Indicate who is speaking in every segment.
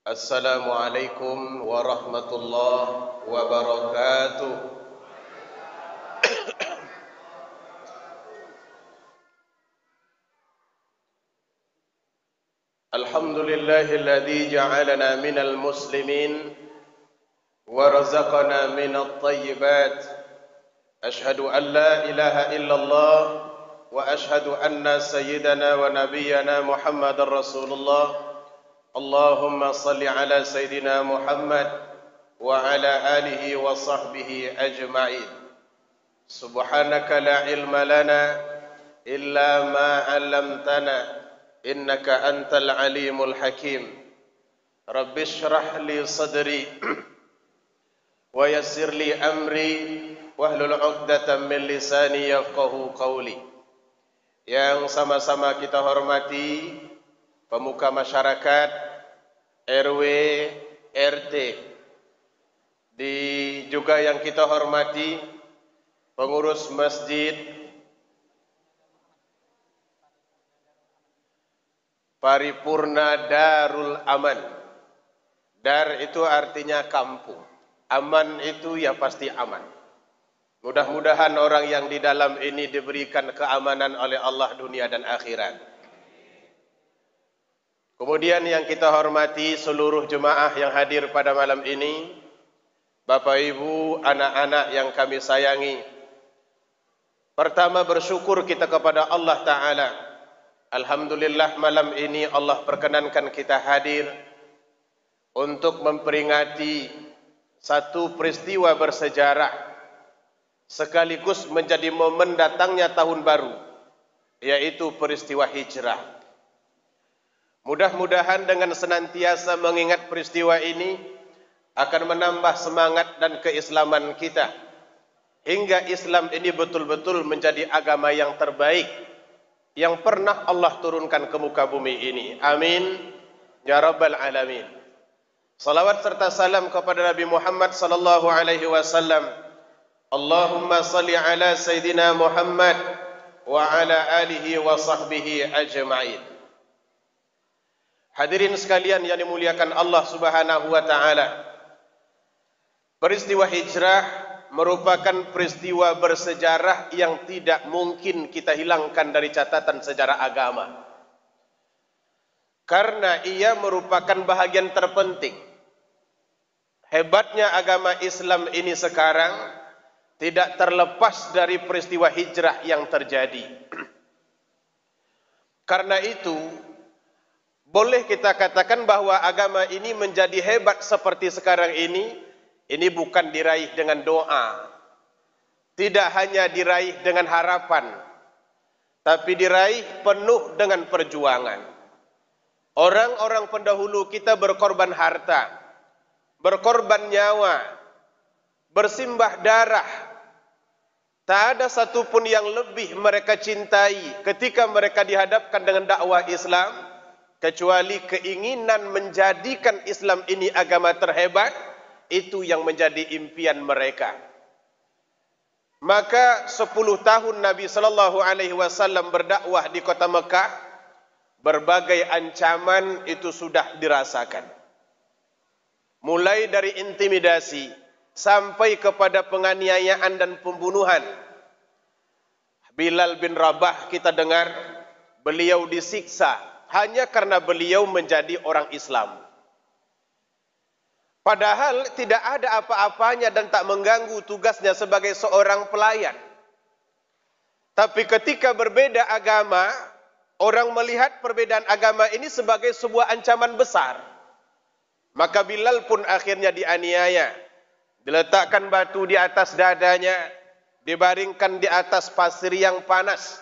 Speaker 1: Assalamualaikum warahmatullahi wabarakatuh. Alhamdulillahilladzi ja'alana minal muslimin wa razaqana minat thayyibat. Ashhadu an la ilaha illallah wa ashhadu anna sayyidana wa nabiyyana Muhammadar Rasulullah. Allahumma salli ala sayyidina Muhammad wa ala alihi wa sahbihi ajma'in. Subhanaka la ilma lana illa ma 'allamtana innaka antal alimul hakim. Rabbi shrah li sadri wa yassir li amri wahlul 'uqdatam min lisani yafqahu qawli. Yang sama-sama kita hormati pemuka masyarakat, RW, RT, juga yang kita hormati pengurus masjid, Paripurna Darul Aman. Dar itu artinya kampung, aman itu ya pasti aman. Mudah-mudahan orang yang di dalam ini diberikan keamanan oleh Allah dunia dan akhirat. Kemudian yang kita hormati seluruh jemaah yang hadir pada malam ini, Bapak Ibu, anak-anak yang kami sayangi. Pertama bersyukur kita kepada Allah Ta'ala. Alhamdulillah malam ini Allah perkenankan kita hadir untuk memperingati satu peristiwa bersejarah sekaligus menjadi momen datangnya tahun baru, yaitu peristiwa hijrah. Mudah-mudahan dengan senantiasa mengingat peristiwa ini akan menambah semangat dan keislaman kita hingga Islam ini betul-betul menjadi agama yang terbaik yang pernah Allah turunkan ke muka bumi ini. Amin ya rabbal alamin. Salawat serta salam kepada Nabi Muhammad sallallahu alaihi wasallam. Allahumma salli ala sayyidina Muhammad wa ala alihi wa sahbihi ajma'in. Hadirin sekalian yang dimuliakan Allah Subhanahu wa taala. Peristiwa hijrah merupakan peristiwa bersejarah yang tidak mungkin kita hilangkan dari catatan sejarah agama. Karena ia merupakan bahagian terpenting. Hebatnya agama Islam ini sekarang tidak terlepas dari peristiwa hijrah yang terjadi. Karena itu, boleh kita katakan bahwa agama ini menjadi hebat seperti sekarang ini bukan diraih dengan doa, tidak hanya diraih dengan harapan, tapi diraih penuh dengan perjuangan. Orang-orang pendahulu kita berkorban harta, berkorban nyawa, bersimbah darah. Tak ada satupun yang lebih mereka cintai ketika mereka dihadapkan dengan dakwah Islam, kecuali keinginan menjadikan Islam ini agama terhebat. Itu yang menjadi impian mereka. Maka 10 tahun Nabi sallallahu alaihi wasallam berdakwah di kota Mekah, berbagai ancaman itu sudah dirasakan. Mulai dari intimidasi sampai kepada penganiayaan dan pembunuhan. Bilal bin Rabah kita dengar beliau disiksa hanya karena beliau menjadi orang Islam. Padahal tidak ada apa-apanya dan tak mengganggu tugasnya sebagai seorang pelayan. Tapi ketika berbeda agama, orang melihat perbedaan agama ini sebagai sebuah ancaman besar. Maka Bilal pun akhirnya dianiaya. Diletakkan batu di atas dadanya, dibaringkan di atas pasir yang panas.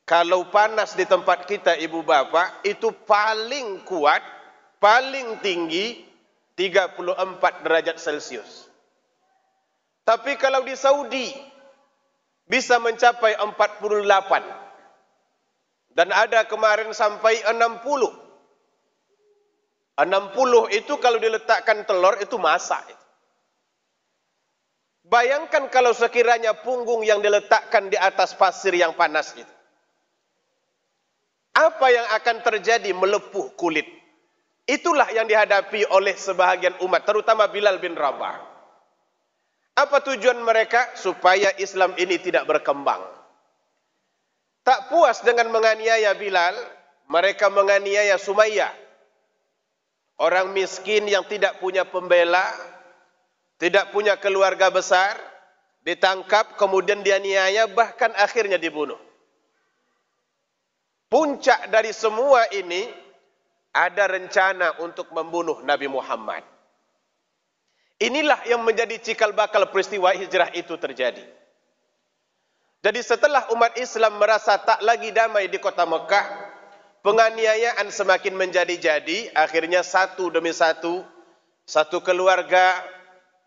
Speaker 1: Kalau panas di tempat kita ibu bapak, itu paling kuat, paling tinggi, 34 derajat Celcius. Tapi kalau di Saudi bisa mencapai 48. Dan ada kemarin sampai 60. 60 itu kalau diletakkan telur itu masak. Bayangkan kalau sekiranya punggung yang diletakkan di atas pasir yang panas itu. Apa yang akan terjadi? Melepuh kulit. Itulah yang dihadapi oleh sebahagian umat, terutama Bilal bin Rabah. Apa tujuan mereka? Supaya Islam ini tidak berkembang. Tak puas dengan menganiaya Bilal, mereka menganiaya Sumayyah. Orang miskin yang tidak punya pembela, tidak punya keluarga besar, ditangkap, kemudian dianiaya, bahkan akhirnya dibunuh. Puncak dari semua ini, ada rencana untuk membunuh Nabi Muhammad. Inilah yang menjadi cikal bakal peristiwa hijrah itu terjadi. Jadi setelah umat Islam merasa tak lagi damai di kota Mekah, penganiayaan semakin menjadi-jadi, akhirnya satu demi satu keluarga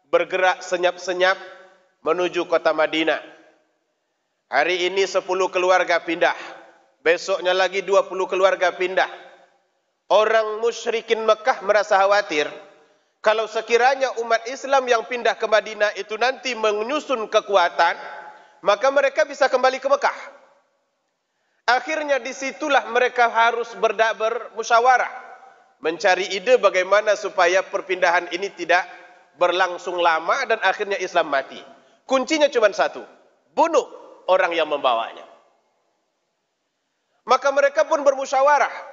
Speaker 1: bergerak senyap-senyap menuju kota Madinah. Hari ini 10 keluarga pindah, besoknya lagi 20 keluarga pindah. Orang musyrikin Mekah merasa khawatir, kalau sekiranya umat Islam yang pindah ke Madinah itu nanti menyusun kekuatan, maka mereka bisa kembali ke Mekah. Akhirnya disitulah mereka harus bermusyawarah, mencari ide bagaimana supaya perpindahan ini tidak berlangsung lama dan akhirnya Islam mati. Kuncinya cuma satu, bunuh orang yang membawanya. Maka mereka pun bermusyawarah.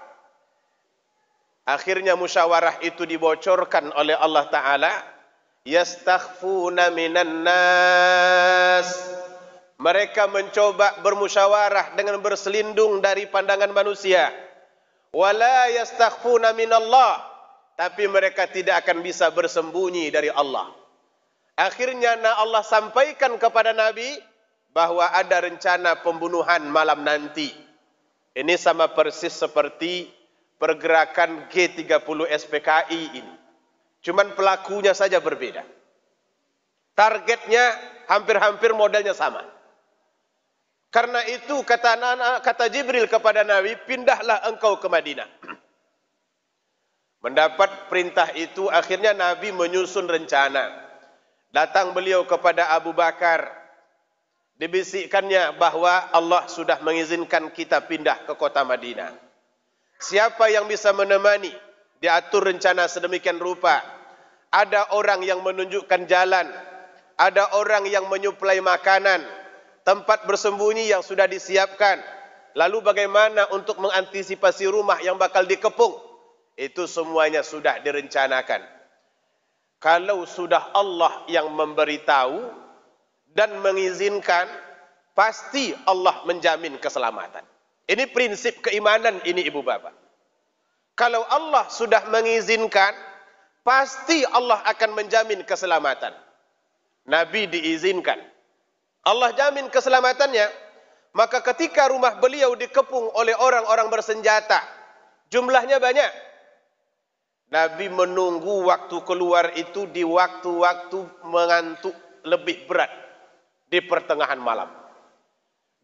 Speaker 1: Akhirnya musyawarah itu dibocorkan oleh Allah Ta'ala. Yastakhfuna minan nas. Mereka mencoba bermusyawarah dengan berselindung dari pandangan manusia. Wala yastakhfuna minallah. Tapi mereka tidak akan bisa bersembunyi dari Allah. Akhirnya Allah sampaikan kepada Nabi bahwa ada rencana pembunuhan malam nanti. Ini sama persis seperti pergerakan G30 SPKI ini. Cuman pelakunya saja berbeda. Targetnya hampir-hampir modelnya sama. Karena itu kata Jibril kepada Nabi, pindahlah engkau ke Madinah. Mendapat perintah itu, akhirnya Nabi menyusun rencana. Datang beliau kepada Abu Bakar. Dibisikkannya bahwa Allah sudah mengizinkan kita pindah ke kota Madinah. Siapa yang bisa menemani? Diatur rencana sedemikian rupa. Ada orang yang menunjukkan jalan. Ada orang yang menyuplai makanan. Tempat bersembunyi yang sudah disiapkan. Lalu bagaimana untuk mengantisipasi rumah yang bakal dikepung? Itu semuanya sudah direncanakan. Kalau sudah Allah yang memberitahu dan mengizinkan, pasti Allah menjamin keselamatan. Ini prinsip keimanan ini ibu bapak. Kalau Allah sudah mengizinkan, pasti Allah akan menjamin keselamatan. Nabi diizinkan. Allah jamin keselamatannya. Maka ketika rumah beliau dikepung oleh orang-orang bersenjata, jumlahnya banyak. Nabi menunggu waktu keluar itu di waktu-waktu mengantuk lebih berat di pertengahan malam.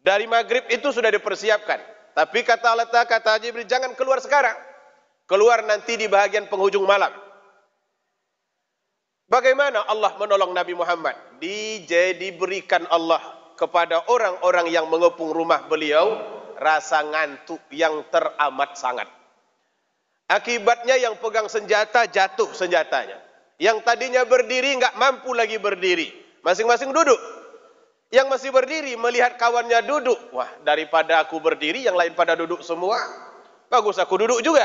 Speaker 1: Dari maghrib itu sudah dipersiapkan. Tapi kata Jibril, jangan keluar sekarang. Keluar nanti di bahagian penghujung malam. Bagaimana Allah menolong Nabi Muhammad? Diberikan Allah kepada orang-orang yang mengepung rumah beliau rasa ngantuk yang teramat sangat. Akibatnya yang pegang senjata jatuh senjatanya. Yang tadinya berdiri nggak mampu lagi berdiri. Masing-masing duduk. Yang masih berdiri melihat kawannya duduk. Wah, daripada aku berdiri, yang lain pada duduk semua. Bagus aku duduk juga.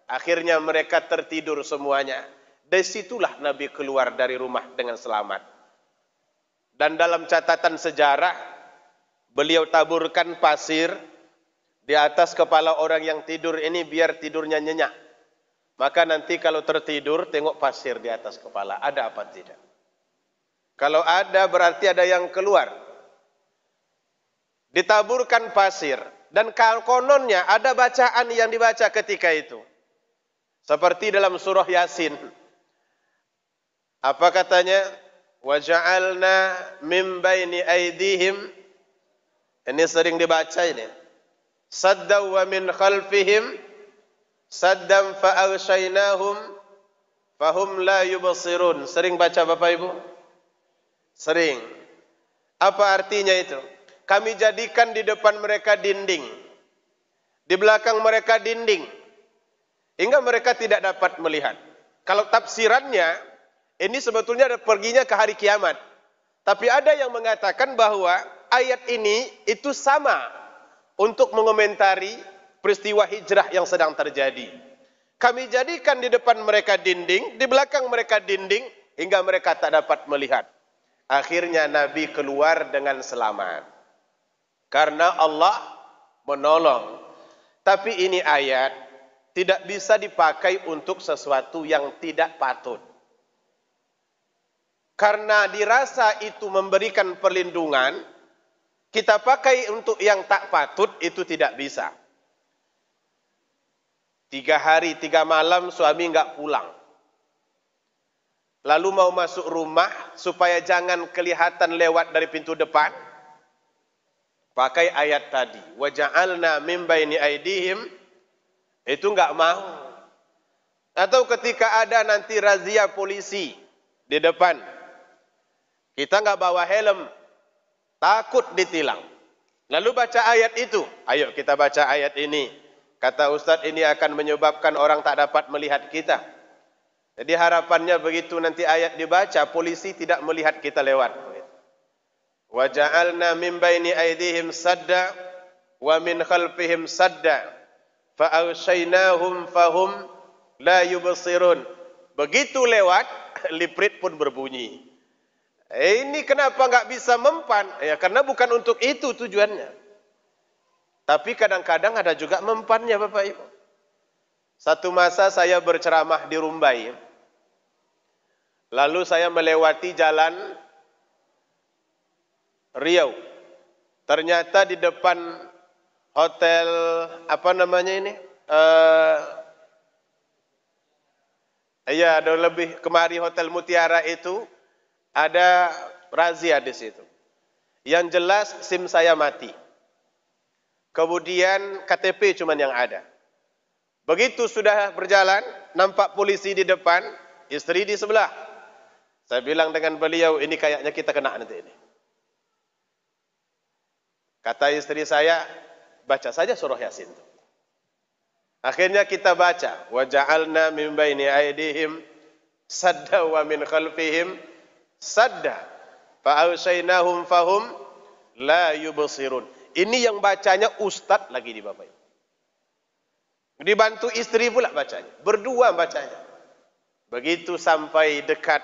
Speaker 1: Akhirnya mereka tertidur semuanya. Dari situlah Nabi keluar dari rumah dengan selamat. Dan dalam catatan sejarah, beliau taburkan pasir di atas kepala orang yang tidur ini biar tidurnya nyenyak. Maka nanti kalau tertidur, tengok pasir di atas kepala. Ada apa tidak? Kalau ada berarti ada yang keluar. Ditaburkan pasir. Dan kononnya ada bacaan yang dibaca ketika itu. Seperti dalam surah Yasin. Apa katanya? وَجَعَلْنَا مِنْ بَيْنِ أَيْدِهِمْ. Ini sering dibaca ini. صَدًّا وَمِنْ خَلْفِهِمْ صَدًّا فَأَغْشَيْنَاهُمْ فَهُمْ لَا يُبْصِرُونَ. Sering baca Bapak Ibu? Sering. Apa artinya itu? Kami jadikan di depan mereka dinding. Di belakang mereka dinding. hingga mereka tidak dapat melihat. Kalau tafsirannya, ini sebetulnya perginya ke hari kiamat. Tapi ada yang mengatakan bahwa ayat ini itu sama untuk mengomentari peristiwa hijrah yang sedang terjadi. Kami jadikan di depan mereka dinding, di belakang mereka dinding, hingga mereka tak dapat melihat. Akhirnya Nabi keluar dengan selamat. Karena Allah menolong. Tapi ini ayat tidak bisa dipakai untuk sesuatu yang tidak patut. Karena dirasa itu memberikan perlindungan, kita pakai untuk yang tak patut, itu tidak bisa. 3 hari 3 malam suami enggak pulang. Lalu mau masuk rumah supaya jangan kelihatan lewat dari pintu depan, pakai ayat tadi. Waja'alna min baini aidihim, itu enggak mau. Atau ketika ada nanti razia polisi di depan, kita enggak bawa helm, takut ditilang. Lalu baca ayat itu. Ayo kita baca ayat ini. Kata Ustaz, ini akan menyebabkan orang tak dapat melihat kita. Jadi harapannya begitu nanti ayat dibaca, polisi tidak melihat kita lewat. Wa ja'alna min baini aydihim sadda wa min khalfihim sadda fa aghshaynahum fahum la yubsirun. Begitu lewat, liprit pun berbunyi. Ini kenapa enggak bisa mempan? Ya karena bukan untuk itu tujuannya. Tapi kadang-kadang ada juga mempannya Bapak Ibu. Satu masa saya berceramah di Rumbai. Lalu saya melewati jalan Riau. Ternyata di depan hotel apa namanya ini? Ada lebih kemari Hotel Mutiara itu ada razia di situ. Yang jelas SIM saya mati. Kemudian KTP cuman yang ada. Begitu sudah berjalan, nampak polisi di depan, istri di sebelah. Saya bilang dengan beliau, ini kayaknya kita kena nanti ini. Kata istri saya, baca saja surah Yasin. Akhirnya kita baca, wa ja'alna min baini aydihim sadda wa min khalfihim sadda fa awshaynahum fahum la yubsirun. Ini yang bacanya ustaz lagi di Bapak. Dibantu istri pula bacanya, berdua bacanya. Begitu sampai dekat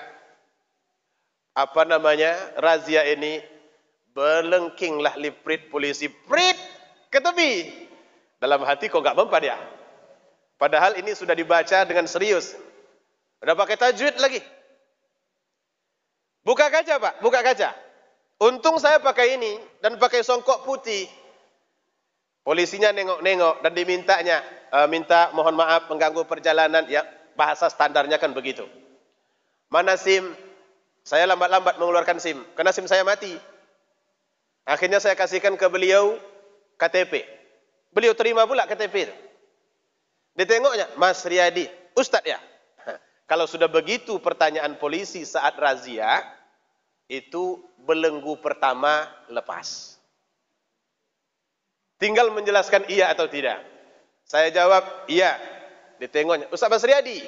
Speaker 1: razia ini, berlengkinglah liprit polisi, prit ke tepi. Dalam hati kok enggak mempan ya? Padahal ini sudah dibaca dengan serius. Udah pakai tajwid lagi. Buka kaca Pak, buka kaca. Untung saya pakai ini dan pakai songkok putih. Polisinya nengok-nengok dan minta mohon maaf mengganggu perjalanan. Ya bahasa standarnya kan begitu. Mana SIM? Saya lambat-lambat mengeluarkan SIM karena SIM saya mati. Akhirnya saya kasihkan ke beliau KTP. Beliau terima pula KTP itu. Ditengoknya, Mas Riyadi, Ustadz ya. Kalau sudah begitu pertanyaan polisi saat razia, itu belenggu pertama lepas. Tinggal menjelaskan iya atau tidak. Saya jawab, iya. Ditengoknya, Ustadz Mas Riyadi,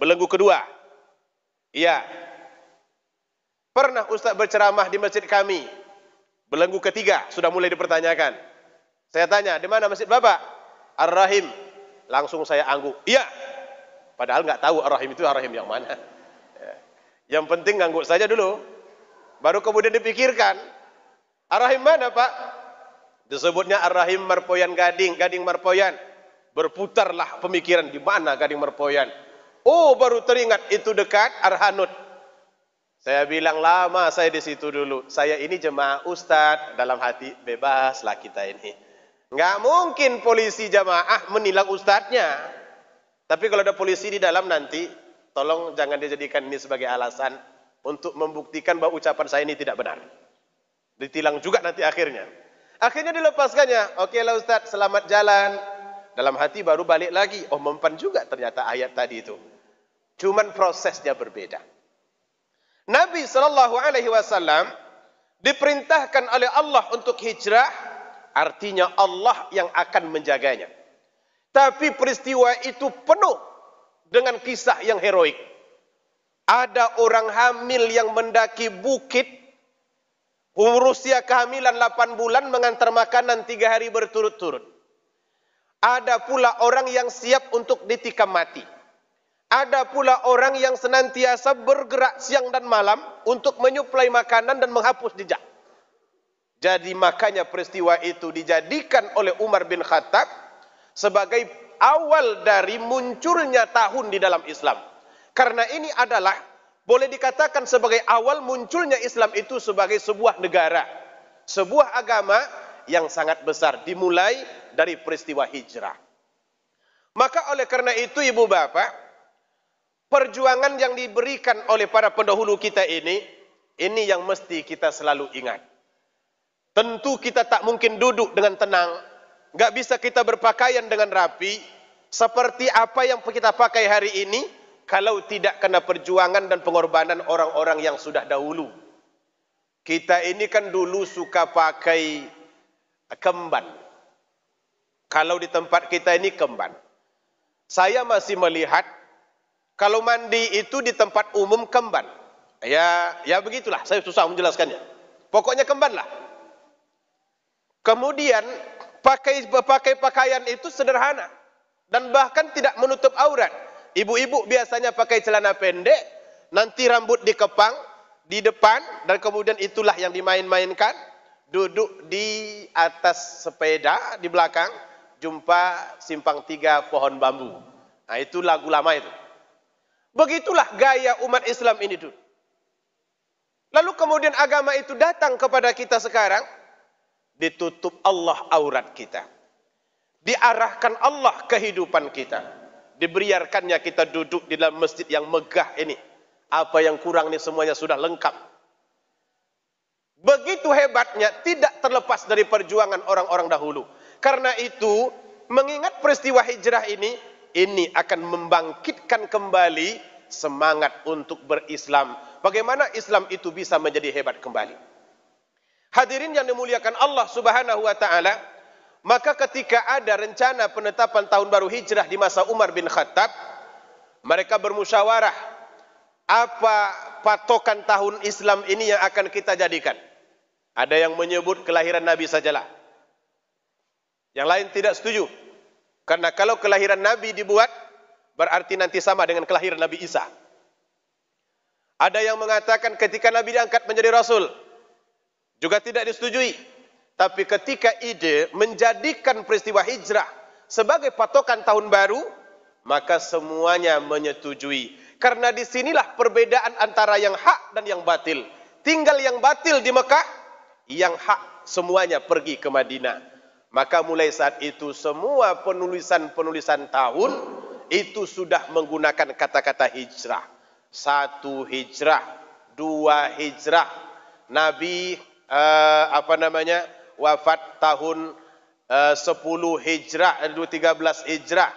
Speaker 1: belenggu kedua. Iya. Pernah Ustadz berceramah di masjid kami. Belenggu ketiga, sudah mulai dipertanyakan. Saya tanya, di mana masjid Bapak? Ar-Rahim. Langsung saya angguk, iya. Padahal nggak tahu Ar-Rahim itu Ar-Rahim yang mana. Yang penting ngangguk saja dulu. Baru kemudian dipikirkan, Ar-Rahim mana Pak? Disebutnya Ar-Rahim Marpoyan Gading, Gading Marpoyan. Berputarlah pemikiran di mana Gading Marpoyan. Oh, baru teringat itu dekat Arhanud. Saya bilang lama saya di situ dulu. Saya ini jemaah Ustadz, dalam hati bebaslah kita ini. Nggak mungkin polisi jamaah menilang ustadznya. Tapi kalau ada polisi di dalam nanti, tolong jangan dijadikan ini sebagai alasan untuk membuktikan bahwa ucapan saya ini tidak benar. Ditilang juga nanti akhirnya. Akhirnya dilepaskannya. Oke lah Ustadz, selamat jalan. Dalam hati baru balik lagi. Oh mempan juga ternyata ayat tadi itu. Cuman prosesnya berbeda. Nabi SAW diperintahkan oleh Allah untuk hijrah. Artinya Allah yang akan menjaganya. Tapi peristiwa itu penuh dengan kisah yang heroik. Ada orang hamil yang mendaki bukit, usia kehamilan 8 bulan mengantar makanan 3 hari berturut-turut. Ada pula orang yang siap untuk ditikam mati. Ada pula orang yang senantiasa bergerak siang dan malam untuk menyuplai makanan dan menghapus jejak. Jadi makanya peristiwa itu dijadikan oleh Umar bin Khattab sebagai awal dari munculnya tahun di dalam Islam. Karena ini adalah boleh dikatakan sebagai awal munculnya Islam itu sebagai sebuah negara, sebuah agama yang sangat besar, dimulai dari peristiwa hijrah. Maka oleh karena itu ibu bapak, perjuangan yang diberikan oleh para pendahulu kita ini yang mesti kita selalu ingat. Tentu kita tak mungkin duduk dengan tenang, nggak bisa kita berpakaian dengan rapi, seperti apa yang kita pakai hari ini, kalau tidak kena perjuangan dan pengorbanan orang-orang yang sudah dahulu. Kita ini kan dulu suka pakai kemban. Kalau di tempat kita ini kemban. Saya masih melihat kalau mandi itu di tempat umum kemban. Ya begitulah, saya susah menjelaskannya. Pokoknya kemban lah. Kemudian pakai pakaian itu sederhana dan bahkan tidak menutup aurat. Ibu-ibu biasanya pakai celana pendek, nanti rambut dikepang di depan, dan kemudian itulah yang dimain-mainkan. Duduk di atas sepeda di belakang, jumpa simpang 3 pohon bambu. Nah, itu lagu lama itu. Begitulah gaya umat Islam ini dulu. Lalu kemudian agama itu datang kepada kita sekarang, ditutup Allah aurat kita. Diarahkan Allah kehidupan kita. Dibiarkannya kita duduk di dalam masjid yang megah ini. Apa yang kurang ini semuanya sudah lengkap. Begitu hebatnya, tidak terlepas dari perjuangan orang-orang dahulu. Karena itu, mengingat peristiwa hijrah ini akan membangkitkan kembali semangat untuk berislam. Bagaimana Islam itu bisa menjadi hebat kembali. Hadirin yang dimuliakan Allah Subhanahu wa taala, maka ketika ada rencana penetapan tahun baru hijrah di masa Umar bin Khattab, mereka bermusyawarah, apa patokan tahun Islam ini yang akan kita jadikan? Ada yang menyebut kelahiran Nabi sajalah. Yang lain tidak setuju. Karena kalau kelahiran Nabi dibuat, berarti nanti sama dengan kelahiran Nabi Isa. Ada yang mengatakan ketika Nabi diangkat menjadi Rasul, juga tidak disetujui. Tapi ketika ide menjadikan peristiwa hijrah sebagai patokan tahun baru, maka semuanya menyetujui. Karena disinilah perbedaan antara yang hak dan yang batil. Tinggal yang batil di Mekah, yang hak semuanya pergi ke Madinah. Maka mulai saat itu semua penulisan-penulisan tahun itu sudah menggunakan kata-kata hijrah. 1 hijrah, 2 hijrah. Nabi wafat tahun 10 hijrah, 13 hijrah.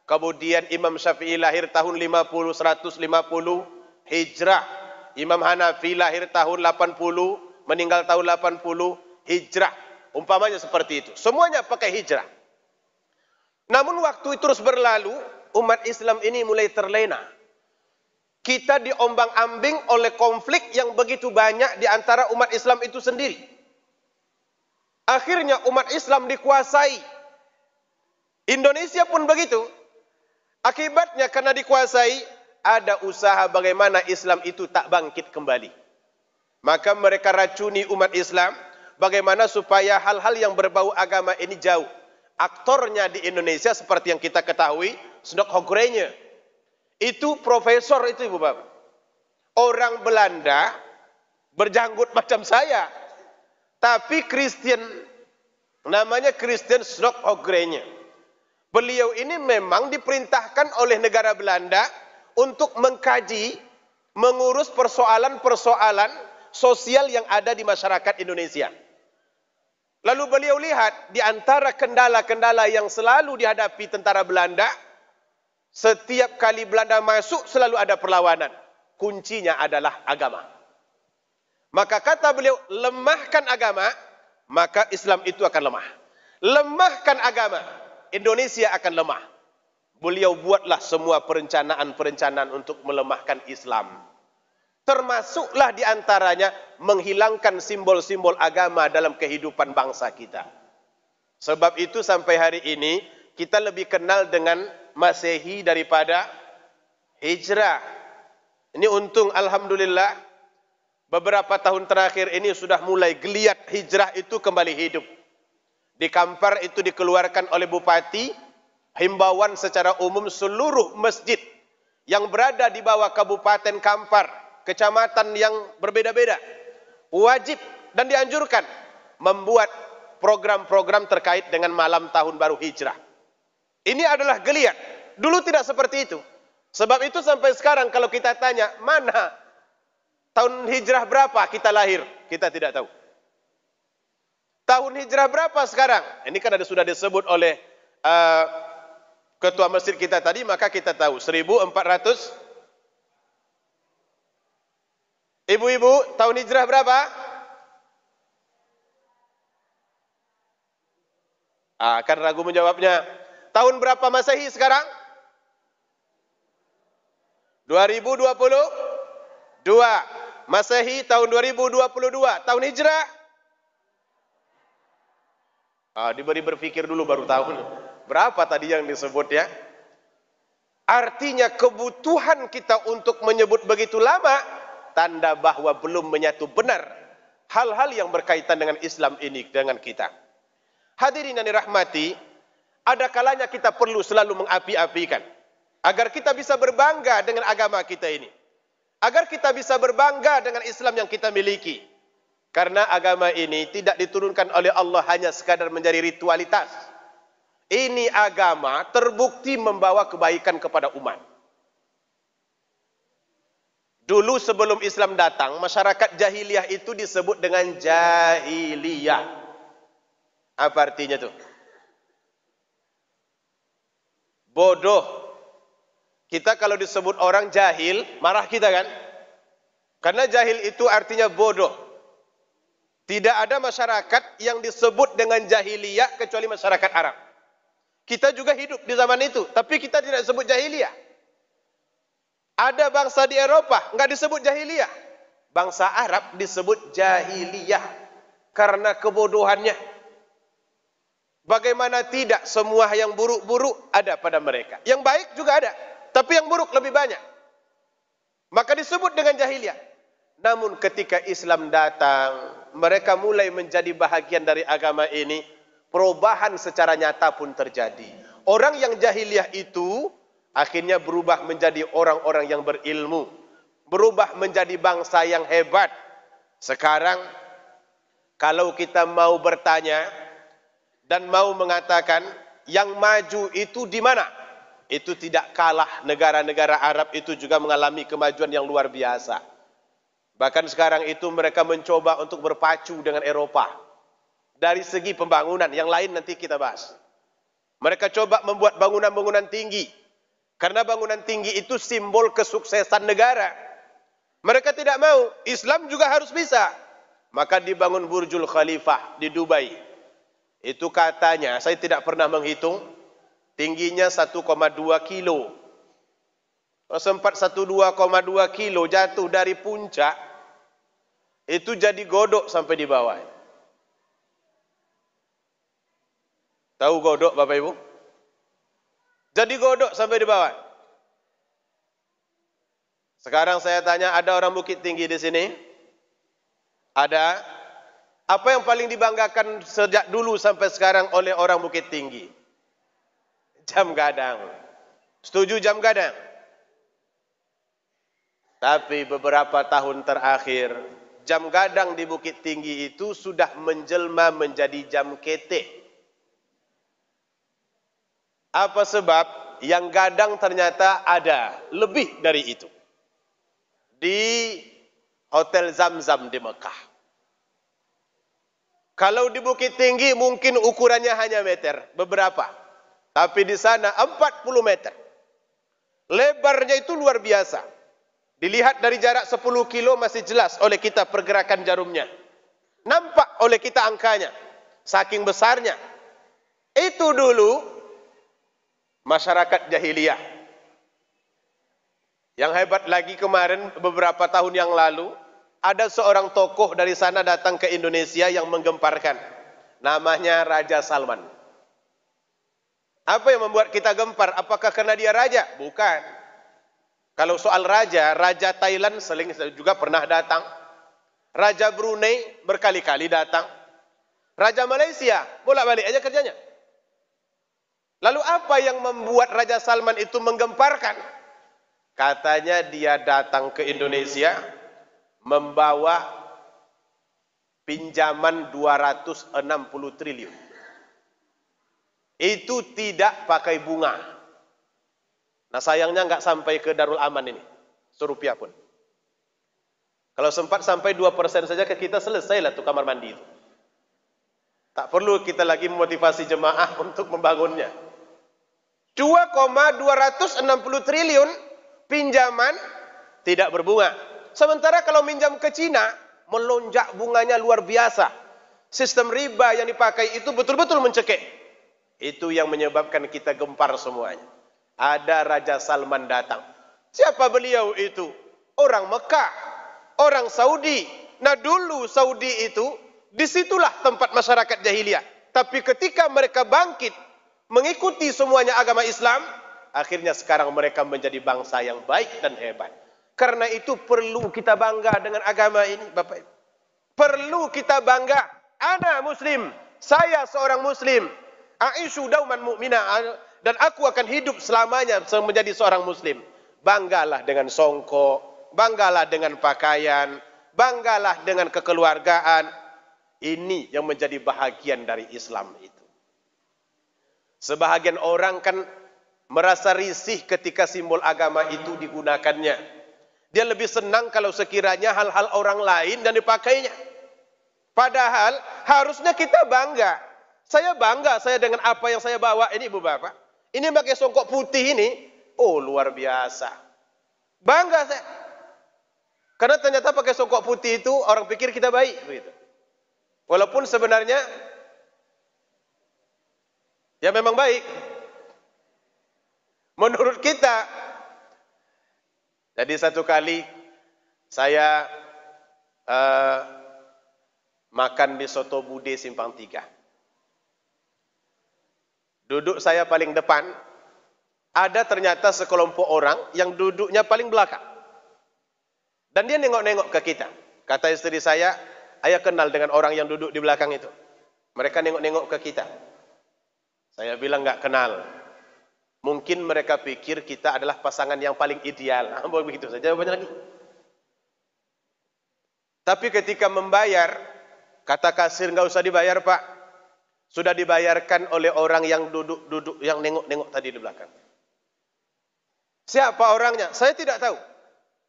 Speaker 1: Kemudian Imam Syafi'i lahir tahun 150 hijrah. Imam Hanafi lahir tahun 80, meninggal tahun 80 hijrah. Umpamanya seperti itu. Semuanya pakai hijrah. Namun waktu itu terus berlalu, umat Islam ini mulai terlena. Kita diombang-ambing oleh konflik yang begitu banyak di antara umat Islam itu sendiri. Akhirnya umat Islam dikuasai. Indonesia pun begitu. Akibatnya karena dikuasai, ada usaha bagaimana Islam itu tak bangkit kembali. Maka mereka racuni umat Islam, bagaimana supaya hal-hal yang berbau agama ini jauh. Aktornya di Indonesia seperti yang kita ketahui, Snok Hogrenje. Itu profesor itu ibu bapak. Orang Belanda, berjanggut macam saya. Tapi Kristen, namanya Kristen Snok Hogrenje. Beliau ini memang diperintahkan oleh negara Belanda untuk mengkaji, mengurus persoalan-persoalan sosial yang ada di masyarakat Indonesia. Lalu beliau lihat di antara kendala-kendala yang selalu dihadapi tentara Belanda, setiap kali Belanda masuk selalu ada perlawanan. Kuncinya adalah agama. Maka kata beliau, lemahkan agama, maka Islam itu akan lemah. Lemahkan agama, Indonesia akan lemah. Beliau buatlah semua perencanaan-perencanaan untuk melemahkan Islam. Termasuklah diantaranya menghilangkan simbol-simbol agama dalam kehidupan bangsa kita. Sebab itu sampai hari ini kita lebih kenal dengan Masehi daripada Hijrah. Ini untung alhamdulillah beberapa tahun terakhir ini sudah mulai geliat hijrah itu kembali hidup. Di Kampar itu dikeluarkan oleh Bupati himbauan secara umum seluruh masjid yang berada di bawah Kabupaten Kampar, kecamatan yang berbeda-beda, wajib dan dianjurkan membuat program-program terkait dengan malam tahun baru hijrah. Ini adalah geliat. Dulu tidak seperti itu. Sebab itu sampai sekarang kalau kita tanya, mana tahun hijrah berapa kita lahir? Kita tidak tahu. Tahun hijrah berapa sekarang? Ini kan sudah disebut oleh ketua masjid kita tadi, maka kita tahu 1400. Ibu-ibu, tahun hijrah berapa? Kan ragu menjawabnya. Tahun berapa Masehi sekarang? 2022. Masehi tahun 2022. Tahun hijrah? Diberi berpikir dulu baru tahun. Berapa tadi yang disebut ya? Artinya kebutuhan kita untuk menyebut begitu lama, tanda bahwa belum menyatu benar hal-hal yang berkaitan dengan Islam ini dengan kita. Hadirin yang dirahmati, ada kalanya kita perlu selalu mengapi-apikan agar kita bisa berbangga dengan agama kita ini. Agar kita bisa berbangga dengan Islam yang kita miliki. Karena agama ini tidak diturunkan oleh Allah hanya sekadar menjadi ritualitas. Ini agama terbukti membawa kebaikan kepada umat. Dulu sebelum Islam datang, masyarakat jahiliyah itu disebut dengan jahiliyah. Apa artinya tuh? Bodoh. Kita kalau disebut orang jahil, marah kita kan? Karena jahil itu artinya bodoh. Tidak ada masyarakat yang disebut dengan jahiliyah kecuali masyarakat Arab. Kita juga hidup di zaman itu, tapi kita tidak sebut jahiliyah. Ada bangsa di Eropa, enggak disebut jahiliyah. Bangsa Arab disebut jahiliyah karena kebodohannya. Bagaimana tidak, semua yang buruk-buruk ada pada mereka. Yang baik juga ada, tapi yang buruk lebih banyak. Maka disebut dengan jahiliyah. Namun ketika Islam datang, mereka mulai menjadi bahagian dari agama ini. Perubahan secara nyata pun terjadi. Orang yang jahiliyah itu akhirnya berubah menjadi orang-orang yang berilmu. Berubah menjadi bangsa yang hebat. Sekarang kalau kita mau bertanya dan mau mengatakan yang maju itu di mana? Itu tidak kalah negara-negara Arab itu juga mengalami kemajuan yang luar biasa. Bahkan sekarang itu mereka mencoba untuk berpacu dengan Eropa. Dari segi pembangunan, yang lain nanti kita bahas. Mereka coba membuat bangunan-bangunan tinggi. Karena bangunan tinggi itu simbol kesuksesan negara. Mereka tidak mau, Islam juga harus bisa. Maka dibangun Burjul Khalifah di Dubai. Itu katanya, saya tidak pernah menghitung, tingginya 1,2 kilo. Sempat 1,2 kilo jatuh dari puncak, itu jadi godok sampai di bawah. Tahu godok Bapak Ibu? Jadi godok sampai di bawah. Sekarang saya tanya, ada orang Bukit Tinggi di sini? Ada? Apa yang paling dibanggakan sejak dulu sampai sekarang oleh orang Bukit Tinggi? Jam gadang. Setuju jam gadang? Tapi beberapa tahun terakhir, jam gadang di Bukit Tinggi itu sudah menjelma menjadi jam ketek. Apa sebab? Yang gadang ternyata ada lebih dari itu. Di Hotel Zamzam di Mekah. Kalau di Bukit Tinggi mungkin ukurannya hanya meter, beberapa. Tapi di sana 40 meter. Lebarnya itu luar biasa. Dilihat dari jarak 10 kilo masih jelas oleh kita pergerakan jarumnya. Nampak oleh kita angkanya. Saking besarnya. Itu dulu masyarakat jahiliyah. Yang hebat lagi kemarin beberapa tahun yang lalu ada seorang tokoh dari sana datang ke Indonesia yang menggemparkan. Namanya Raja Salman. Apa yang membuat kita gempar? Apakah karena dia raja? Bukan. Kalau soal raja, Raja Thailand juga pernah datang. Raja Brunei berkali-kali datang. Raja Malaysia bolak-balik aja kerjanya. Lalu apa yang membuat Raja Salman itu menggemparkan? Katanya dia datang ke Indonesia membawa pinjaman 260 triliun. Itu tidak pakai bunga. Nah sayangnya nggak sampai ke Darul Aman ini, serupiah pun. Kalau sempat sampai 2% saja ke kita, selesailah tuh kamar mandi itu. Tak perlu kita lagi memotivasi jemaah untuk membangunnya. 2,260 triliun pinjaman tidak berbunga. Sementara kalau minjam ke Cina, melonjak bunganya luar biasa. Sistem riba yang dipakai itu betul-betul mencekik. Itu yang menyebabkan kita gempar semuanya. Ada Raja Salman datang. Siapa beliau itu? Orang Mekah, orang Saudi. Nah dulu Saudi itu, disitulah tempat masyarakat jahiliyah. Tapi ketika mereka bangkit, mengikuti semuanya agama Islam, akhirnya sekarang mereka menjadi bangsa yang baik dan hebat. Karena itu perlu kita bangga dengan agama ini, Bapak Ibu. Perlu kita bangga. Ana muslim, saya seorang muslim. Aisyu dauman mu'mina, dan aku akan hidup selamanya menjadi seorang muslim. Banggalah dengan songkok, banggalah dengan pakaian, banggalah dengan kekeluargaan. Ini yang menjadi bahagian dari Islam itu. Sebahagian orang kan merasa risih ketika simbol agama itu digunakannya. Dia lebih senang kalau sekiranya hal-hal orang lain dan dipakainya. Padahal harusnya kita bangga. Saya bangga saya dengan apa yang saya bawa ini, Ibu Bapak. Ini pakai songkok putih ini, oh luar biasa. Bangga saya. Karena ternyata pakai songkok putih itu orang pikir kita baik, begitu. Walaupun sebenarnya ya memang baik. Menurut kita. Jadi satu kali saya makan di Soto Bude Simpang 3. Duduk saya paling depan, ada ternyata sekelompok orang yang duduknya paling belakang. Dan dia nengok-nengok ke kita. Kata istri saya kenal dengan orang yang duduk di belakang itu. Mereka nengok-nengok ke kita. Saya bilang nggak kenal. Mungkin mereka pikir kita adalah pasangan yang paling ideal. Begitu saja jawabannya lagi. Tapi ketika membayar, kata kasir nggak usah dibayar Pak. Sudah dibayarkan oleh orang yang duduk yang nengok-nengok tadi di belakang. Siapa orangnya? Saya tidak tahu.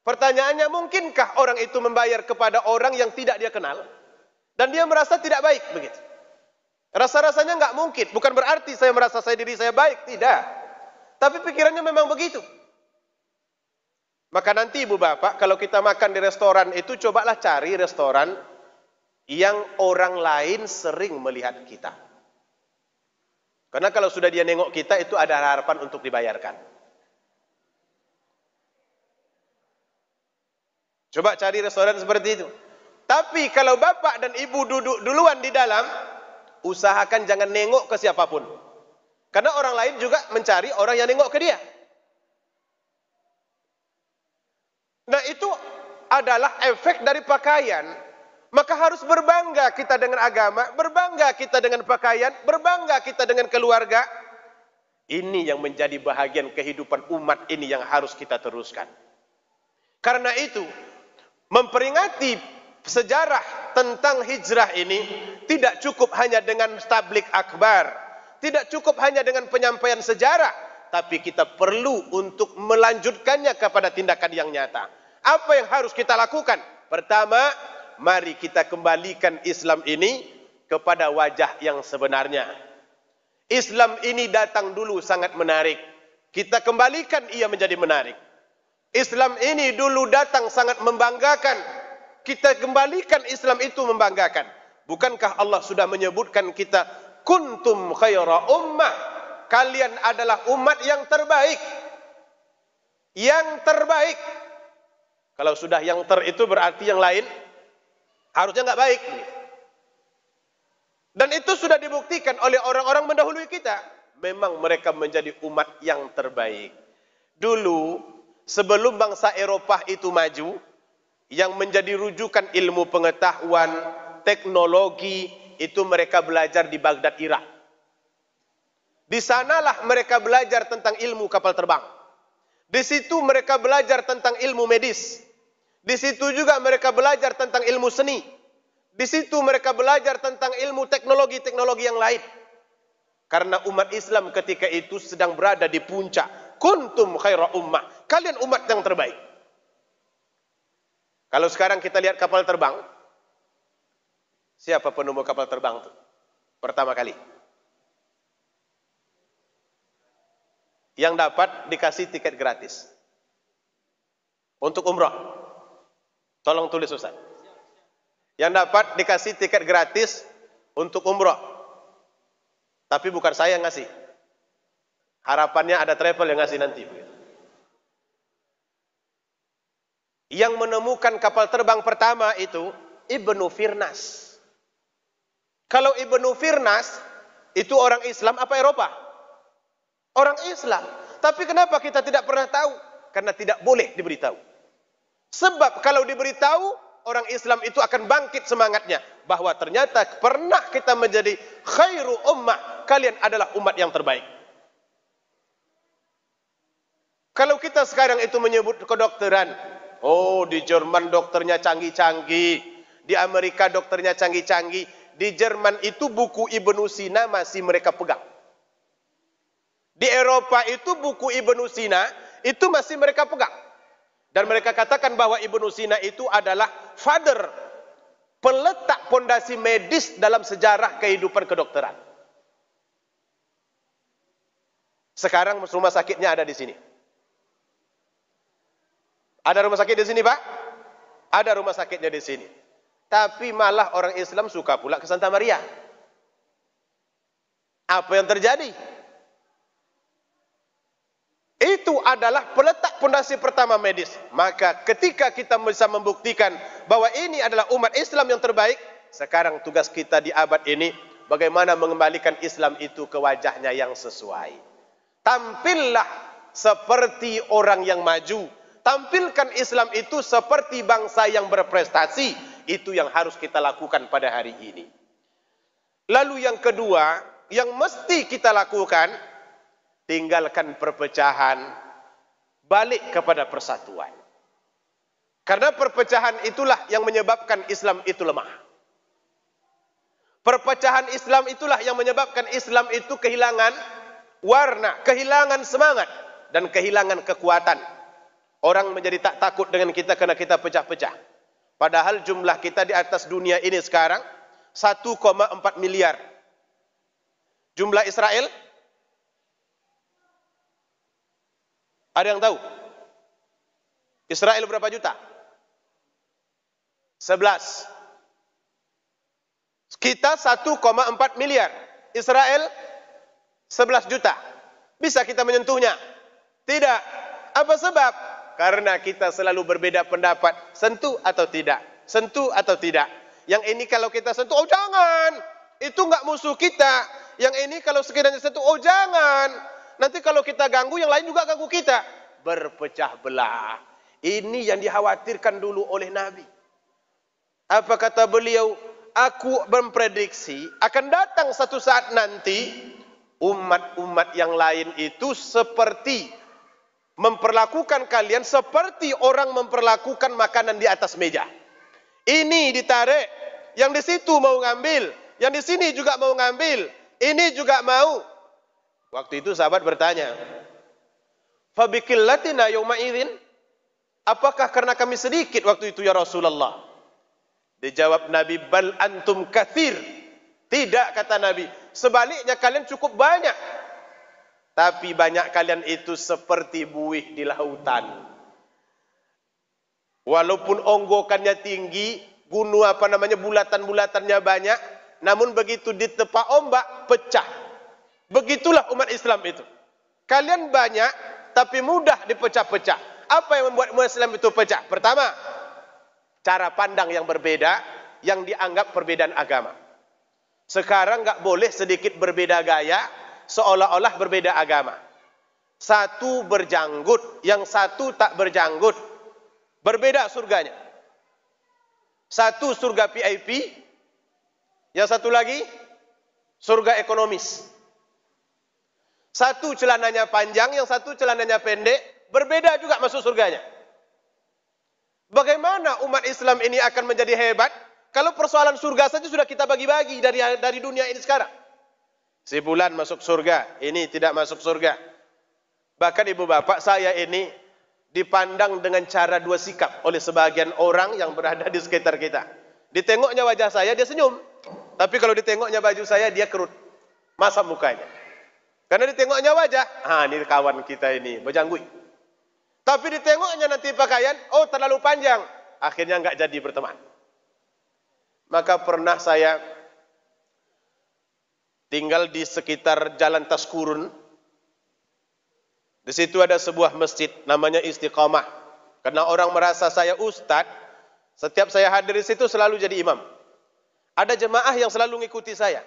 Speaker 1: Pertanyaannya, mungkinkah orang itu membayar kepada orang yang tidak dia kenal? Dan dia merasa tidak baik begitu. Rasa-rasanya nggak mungkin. Bukan berarti saya merasa diri saya baik, tidak. Tapi pikirannya memang begitu. Maka nanti Ibu Bapak, kalau kita makan di restoran itu, cobalah cari restoran yang orang lain sering melihat kita. Karena kalau sudah dia nengok kita, itu ada harapan untuk dibayarkan. Coba cari restoran seperti itu. Tapi kalau bapak dan ibu duduk duluan di dalam, usahakan jangan nengok ke siapapun. Karena orang lain juga mencari orang yang nengok ke dia. Nah itu adalah efek dari pakaian. Maka harus berbangga kita dengan agama, berbangga kita dengan pakaian, berbangga kita dengan keluarga. Ini yang menjadi bahagian kehidupan umat ini yang harus kita teruskan. Karena itu, memperingati sejarah tentang hijrah ini tidak cukup hanya dengan tablik akbar, tidak cukup hanya dengan penyampaian sejarah, tapi kita perlu untuk melanjutkannya kepada tindakan yang nyata. Apa yang harus kita lakukan? Pertama, mari kita kembalikan Islam ini kepada wajah yang sebenarnya. Islam ini datang dulu sangat menarik. Kita kembalikan ia menjadi menarik. Islam ini dulu datang sangat membanggakan. Kita kembalikan Islam itu membanggakan. Bukankah Allah sudah menyebutkan kita kuntum khaira ummah? kalian adalah umat yang terbaik. Yang terbaik. Kalau sudah yang itu berarti yang lain harusnya nggak baik. Dan itu sudah dibuktikan oleh orang-orang mendahului kita. Memang mereka menjadi umat yang terbaik. Dulu, sebelum bangsa Eropah itu maju, yang menjadi rujukan ilmu pengetahuan, teknologi, itu mereka belajar di Baghdad, Irak. Di sanalah mereka belajar tentang ilmu kapal terbang. Di situ mereka belajar tentang ilmu medis. Di situ juga mereka belajar tentang ilmu seni. Di situ mereka belajar tentang ilmu teknologi-teknologi yang lain. Karena umat Islam ketika itu sedang berada di puncak. Kuntum khaira ummah. Kalian umat yang terbaik. Kalau sekarang kita lihat kapal terbang. Siapa penemu kapal terbang itu? Pertama kali. Yang dapat dikasih tiket gratis. Untuk umrah. Tolong tulis Ustaz. Yang dapat dikasih tiket gratis untuk umrah. Tapi bukan saya yang ngasih. Harapannya ada travel yang ngasih nanti. Yang menemukan kapal terbang pertama itu Ibnu Firnas. Kalau Ibnu Firnas itu orang Islam apa Eropa? Orang Islam. Tapi kenapa kita tidak pernah tahu? Karena tidak boleh diberitahu. Sebab kalau diberitahu, orang Islam itu akan bangkit semangatnya. Bahwa ternyata pernah kita menjadi khairu ummah. Kalian adalah umat yang terbaik. Kalau kita sekarang itu menyebut kedokteran. Oh, di Jerman dokternya canggih-canggih. Di Amerika dokternya canggih-canggih. Di Jerman itu buku Ibnu Sina masih mereka pegang. Di Eropa itu buku Ibnu Sina itu masih mereka pegang. Dan mereka katakan bahwa Ibnu Sina itu adalah father, peletak pondasi medis dalam sejarah kehidupan kedokteran. Sekarang rumah sakitnya ada di sini. Ada rumah sakit di sini, Pak? Ada rumah sakitnya di sini. Tapi malah orang Islam suka pula ke Santa Maria. Apa yang terjadi? Itu adalah peletak pondasi pertama medis. Maka ketika kita bisa membuktikan bahwa ini adalah umat Islam yang terbaik, sekarang tugas kita di abad ini, bagaimana mengembalikan Islam itu ke wajahnya yang sesuai. Tampillah seperti orang yang maju. Tampilkan Islam itu seperti bangsa yang berprestasi. Itu yang harus kita lakukan pada hari ini. Lalu yang kedua, yang mesti kita lakukan, tinggalkan perpecahan, balik kepada persatuan. Karena perpecahan itulah yang menyebabkan Islam itu lemah. Perpecahan Islam itulah yang menyebabkan Islam itu kehilangan warna, kehilangan semangat, dan kehilangan kekuatan. Orang menjadi tak takut dengan kita karena kita pecah-pecah. Padahal jumlah kita di atas dunia ini sekarang 1,4 miliar. Jumlah Israel, ada yang tahu? Israel berapa juta? 11. Kita 1,4 miliar. Israel 11 juta. Bisa kita menyentuhnya? Tidak. Apa sebab? Karena kita selalu berbeda pendapat. Sentuh atau tidak? Sentuh atau tidak? Yang ini kalau kita sentuh, oh jangan. Itu enggak musuh kita. Yang ini kalau sekiranya sentuh, oh jangan. Nanti kalau kita ganggu, yang lain juga ganggu kita. Berpecah belah. Ini yang dikhawatirkan dulu oleh Nabi. Apa kata beliau? Aku memprediksi akan datang satu saat nanti umat-umat yang lain itu seperti memperlakukan kalian seperti orang memperlakukan makanan di atas meja. Ini ditarik, yang di situ mau ngambil, yang di sini juga mau ngambil, ini juga mau. Waktu itu sahabat bertanya, "Fabiqillatina yauma idzin?" Apakah karena kami sedikit waktu itu ya Rasulullah? Dijawab Nabi, "Bal antum katsir." Tidak, kata Nabi, sebaliknya kalian cukup banyak. Tapi banyak kalian itu seperti buih di lautan. Walaupun onggokannya tinggi, gunung bulatan-bulatannya banyak, namun begitu ditepa ombak, pecah. Begitulah umat Islam itu. Kalian banyak, tapi mudah dipecah-pecah. Apa yang membuat umat Islam itu pecah? Pertama, cara pandang yang berbeda, yang dianggap perbedaan agama. Sekarang nggak boleh sedikit berbeda gaya, seolah-olah berbeda agama. Satu berjanggut, yang satu tak berjanggut. Berbeda surganya. Satu surga VIP, yang satu lagi surga ekonomis. Satu celananya panjang, yang satu celananya pendek, berbeda juga masuk surganya. Bagaimana umat Islam ini akan menjadi hebat kalau persoalan surga saja sudah kita bagi-bagi dari dunia ini sekarang? Si fulan masuk surga, ini tidak masuk surga. Bahkan ibu bapak, saya ini dipandang dengan cara dua sikap oleh sebagian orang yang berada di sekitar kita. Ditengoknya wajah saya, dia senyum. Tapi kalau ditengoknya baju saya, dia kerut. Masam mukanya. Karena ditengoknya wajah, ini kawan kita ini, berjanggui. Tapi ditengoknya nanti pakaian, oh terlalu panjang. Akhirnya enggak jadi berteman. Maka pernah saya tinggal di sekitar Jalan Taskurun. Di situ ada sebuah masjid namanya Istiqamah. Karena orang merasa saya ustadz, setiap saya hadir di situ selalu jadi imam. Ada jemaah yang selalu mengikuti saya.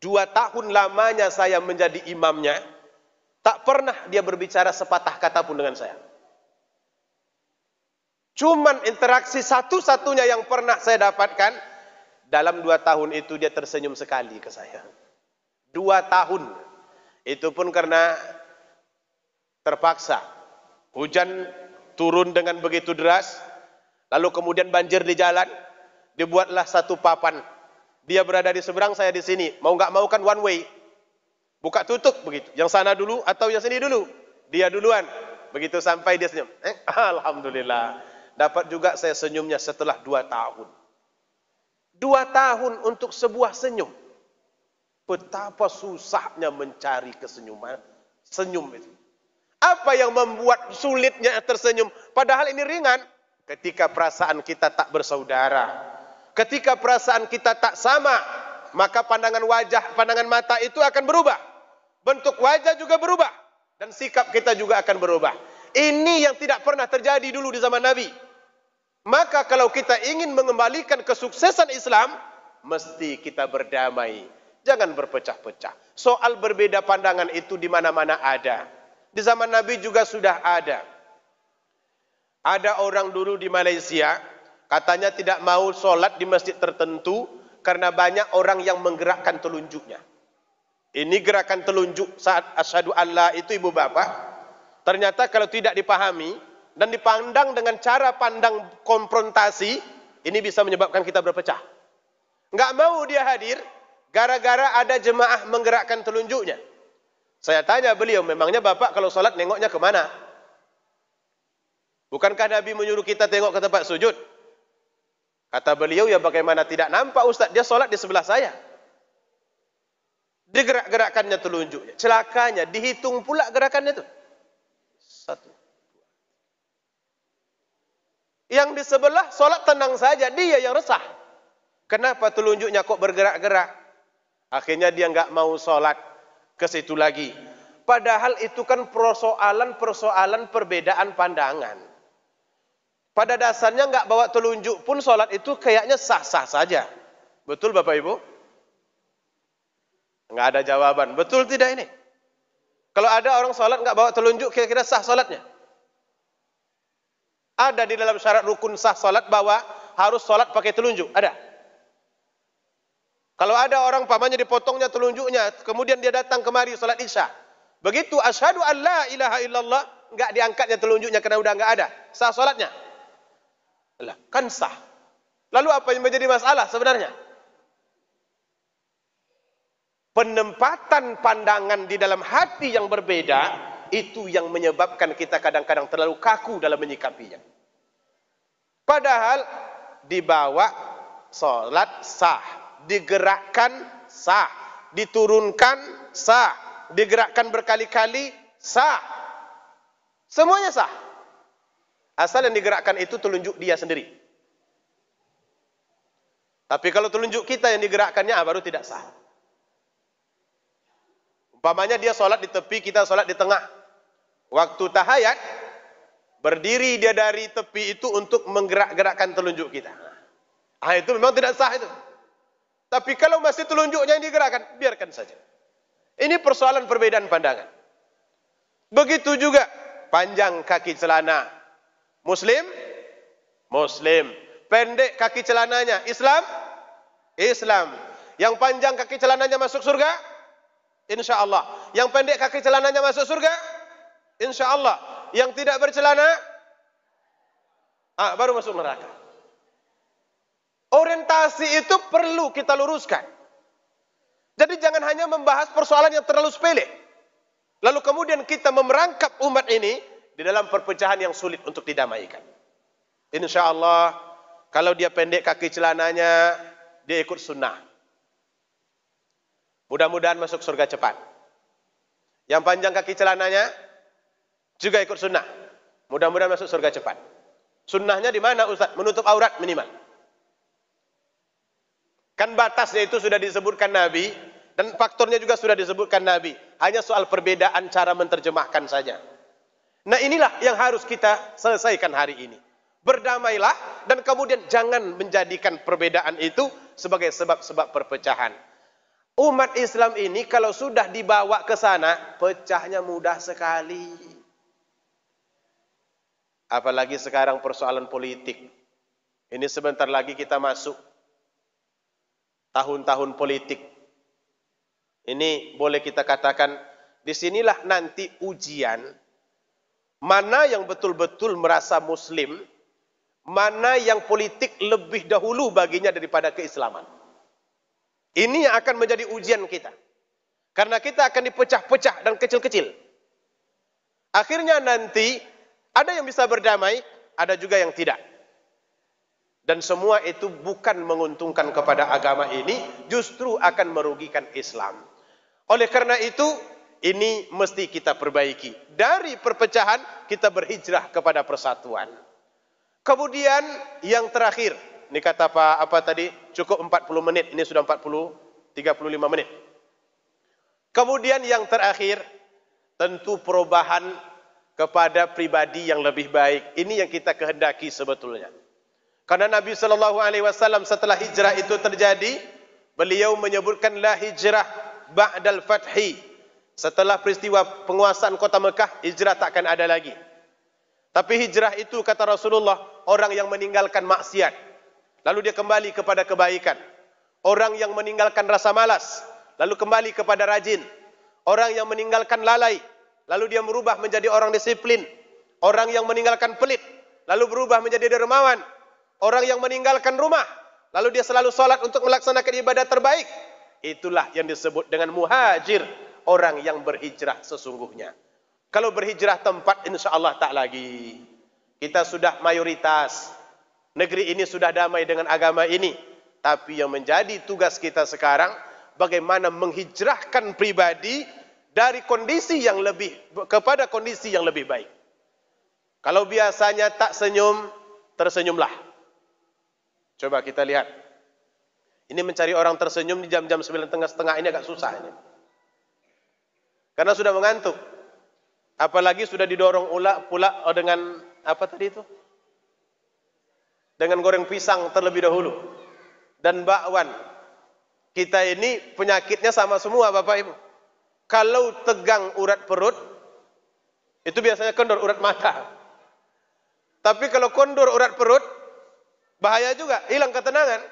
Speaker 1: 2 tahun lamanya saya menjadi imamnya, tak pernah dia berbicara sepatah kata pun dengan saya. Cuman interaksi satu-satunya yang pernah saya dapatkan, dalam 2 tahun itu dia tersenyum sekali ke saya. 2 tahun. Itu pun karena terpaksa. Hujan turun dengan begitu deras, lalu kemudian banjir di jalan, dibuatlah satu papan. Dia berada di seberang, saya di sini. Mau nggak mau kan one way. Buka tutup begitu. Yang sana dulu atau yang sini dulu. Dia duluan. Begitu sampai dia senyum. Alhamdulillah. Dapat juga saya senyumnya setelah 2 tahun. 2 tahun untuk sebuah senyum. Betapa susahnya mencari kesenyuman. Senyum itu. Apa yang membuat sulitnya tersenyum? Padahal ini ringan. Ketika perasaan kita tak bersaudara. Ketika perasaan kita tak sama, maka pandangan wajah, pandangan mata itu akan berubah. Bentuk wajah juga berubah. Dan sikap kita juga akan berubah. Ini yang tidak pernah terjadi dulu di zaman Nabi. Maka kalau kita ingin mengembalikan kesuksesan Islam, mesti kita berdamai. Jangan berpecah-pecah. Soal berbeda pandangan itu di mana-mana ada. Di zaman Nabi juga sudah ada. Ada orang dulu di Malaysia, katanya tidak mau sholat di masjid tertentu karena banyak orang yang menggerakkan telunjuknya. Ini gerakan telunjuk saat asyhadu alla itu ibu bapak. Ternyata kalau tidak dipahami dan dipandang dengan cara pandang konfrontasi, ini bisa menyebabkan kita berpecah. Enggak mau dia hadir gara-gara ada jemaah menggerakkan telunjuknya. Saya tanya beliau, memangnya bapak kalau sholat nengoknya kemana? Bukankah Nabi menyuruh kita tengok ke tempat sujud? Kata beliau, ya bagaimana tidak nampak Ustaz, dia sholat di sebelah saya. Digerak-gerakannya telunjuknya. Celakanya, dihitung pula gerakannya itu. 1, 2. Yang di sebelah sholat tenang saja, dia yang resah. Kenapa telunjuknya kok bergerak-gerak? Akhirnya dia nggak mau sholat ke situ lagi. Padahal itu kan persoalan perbedaan pandangan. Pada dasarnya nggak bawa telunjuk pun sholat itu kayaknya sah-sah saja. Betul Bapak Ibu? Nggak ada jawaban. Betul tidak ini? Kalau ada orang sholat nggak bawa telunjuk, kira-kira sah sholatnya? Ada di dalam syarat rukun sah sholat bahwa harus sholat pakai telunjuk. Ada? Kalau ada orang pamannya dipotongnya telunjuknya, kemudian dia datang kemari sholat isya. Begitu asyhadu an la ilaha illallah, nggak diangkatnya telunjuknya karena udah nggak ada. Sah sholatnya? Lah, kan sah. Lalu apa yang menjadi masalah sebenarnya? Penempatan pandangan di dalam hati yang berbeda, itu yang menyebabkan kita kadang-kadang terlalu kaku dalam menyikapinya. Padahal dibawa sholat sah, digerakkan sah, diturunkan sah, digerakkan berkali-kali sah. Semuanya sah. Asal yang digerakkan itu telunjuk dia sendiri. Tapi kalau telunjuk kita yang digerakkannya baru tidak sah. Umpamanya dia sholat di tepi, kita sholat di tengah. Waktu tahiyat, berdiri dia dari tepi itu untuk menggerak-gerakkan telunjuk kita. Itu memang tidak sah itu. Tapi kalau masih telunjuknya yang digerakkan, biarkan saja. Ini persoalan perbedaan pandangan. Begitu juga panjang kaki celana. Muslim, Muslim. Pendek kaki celananya. Islam, Islam. Yang panjang kaki celananya masuk surga, insya Allah. Yang pendek kaki celananya masuk surga, insya Allah. Yang tidak bercelana, baru masuk neraka. Orientasi itu perlu kita luruskan. Jadi jangan hanya membahas persoalan yang terlalu sepele. Lalu kemudian kita memerangkap umat ini di dalam perpecahan yang sulit untuk didamaikan. Insya Allah, kalau dia pendek kaki celananya, dia ikut sunnah. Mudah-mudahan masuk surga cepat. Yang panjang kaki celananya, juga ikut sunnah. Mudah-mudahan masuk surga cepat. Sunnahnya di mana Ustaz? Menutup aurat minimal. Kan batasnya itu sudah disebutkan Nabi, dan faktornya juga sudah disebutkan Nabi. Hanya soal perbedaan cara menerjemahkan saja. Nah inilah yang harus kita selesaikan hari ini. Berdamailah, dan kemudian jangan menjadikan perbedaan itu sebagai sebab-sebab perpecahan. Umat Islam ini kalau sudah dibawa ke sana, pecahnya mudah sekali. Apalagi sekarang persoalan politik. Ini sebentar lagi kita masuk tahun-tahun politik. Ini boleh kita katakan, disinilah nanti ujian, mana yang betul-betul merasa muslim, mana yang politik lebih dahulu baginya daripada keislaman. Ini yang akan menjadi ujian kita. Karena kita akan dipecah-pecah dan kecil-kecil. Akhirnya nanti, ada yang bisa berdamai, ada juga yang tidak. Dan semua itu bukan menguntungkan kepada agama ini, justru akan merugikan Islam. Oleh karena itu, ini mesti kita perbaiki. Dari perpecahan, kita berhijrah kepada persatuan. Kemudian, yang terakhir, ini kata apa tadi, cukup 40 menit, ini sudah 35 menit. Kemudian yang terakhir, tentu perubahan kepada pribadi yang lebih baik. Ini yang kita kehendaki sebetulnya. Karena Nabi SAW setelah hijrah itu terjadi, beliau menyebutkan la hijrah ba'dal fathi. Setelah peristiwa penguasaan kota Mekah, hijrah takkan ada lagi. Tapi hijrah itu kata Rasulullah, orang yang meninggalkan maksiat, lalu dia kembali kepada kebaikan. Orang yang meninggalkan rasa malas, lalu kembali kepada rajin. Orang yang meninggalkan lalai, lalu dia berubah menjadi orang disiplin. Orang yang meninggalkan pelit, lalu berubah menjadi dermawan. Orang yang meninggalkan rumah, lalu dia selalu sholat untuk melaksanakan ibadah terbaik. Itulah yang disebut dengan muhajir, orang yang berhijrah sesungguhnya. Kalau berhijrah tempat, insya Allah tak lagi. Kita sudah mayoritas. Negeri ini sudah damai dengan agama ini. Tapi yang menjadi tugas kita sekarang, bagaimana menghijrahkan pribadi dari kondisi yang lebih kepada kondisi yang lebih baik. Kalau biasanya tak senyum, tersenyumlah. Coba kita lihat. Ini mencari orang tersenyum di jam-jam 9:30 ini agak susah ini. Karena sudah mengantuk. Apalagi sudah didorong pula dengan apa tadi itu? Dengan goreng pisang terlebih dahulu. Dan bakwan. Kita ini penyakitnya sama semua Bapak Ibu. Kalau tegang urat perut, itu biasanya kendor urat mata. Tapi kalau kendor urat perut, bahaya juga, hilang ketenangan.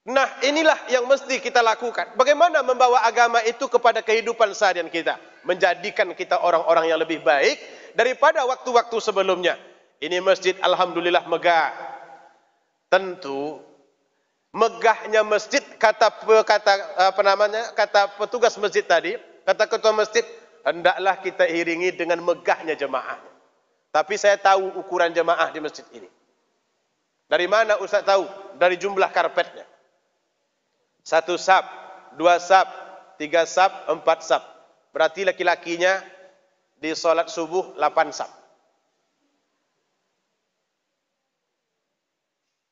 Speaker 1: Nah inilah yang mesti kita lakukan. Bagaimana membawa agama itu kepada kehidupan seharian kita. Menjadikan kita orang-orang yang lebih baik daripada waktu-waktu sebelumnya. Ini masjid alhamdulillah megah. Tentu megahnya masjid kata petugas masjid tadi, kata ketua masjid, hendaklah kita iringi dengan megahnya jemaah. Tapi saya tahu ukuran jemaah di masjid ini. Dari mana Ustaz tahu? Dari jumlah karpetnya. 1 sab, 2 sab, 3 sab, 4 sab. Berarti laki-lakinya di sholat subuh 8 sab.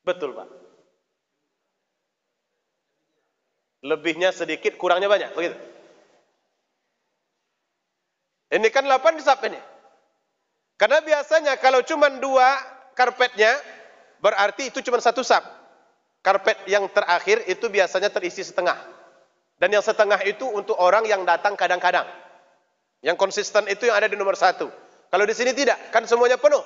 Speaker 1: Betul Pak. Lebihnya sedikit, kurangnya banyak, begitu. Ini kan 8 sab ini. Karena biasanya kalau cuma 2 karpetnya, berarti itu cuma 1 sab. Karpet yang terakhir itu biasanya terisi setengah. Dan yang setengah itu untuk orang yang datang kadang-kadang. Yang konsisten itu yang ada di nomor 1. Kalau di sini tidak, kan semuanya penuh.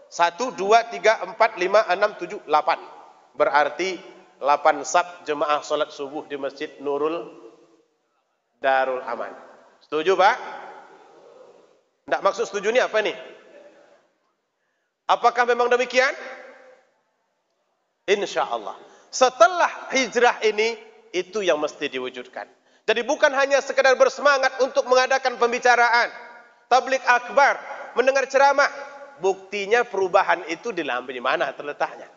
Speaker 1: 1, 2, 3, 4, 5, 6, 7, 8. Berarti 8 sab jemaah solat subuh di Masjid Nurul Darul Aman. Setuju, Pak? Tidak, maksud setuju ini apa nih? Apakah memang demikian? Insya Allah. Setelah hijrah ini, itu yang mesti diwujudkan. Jadi bukan hanya sekedar bersemangat untuk mengadakan pembicaraan, tablik akbar, mendengar ceramah. Buktinya perubahan itu di mana terletaknya.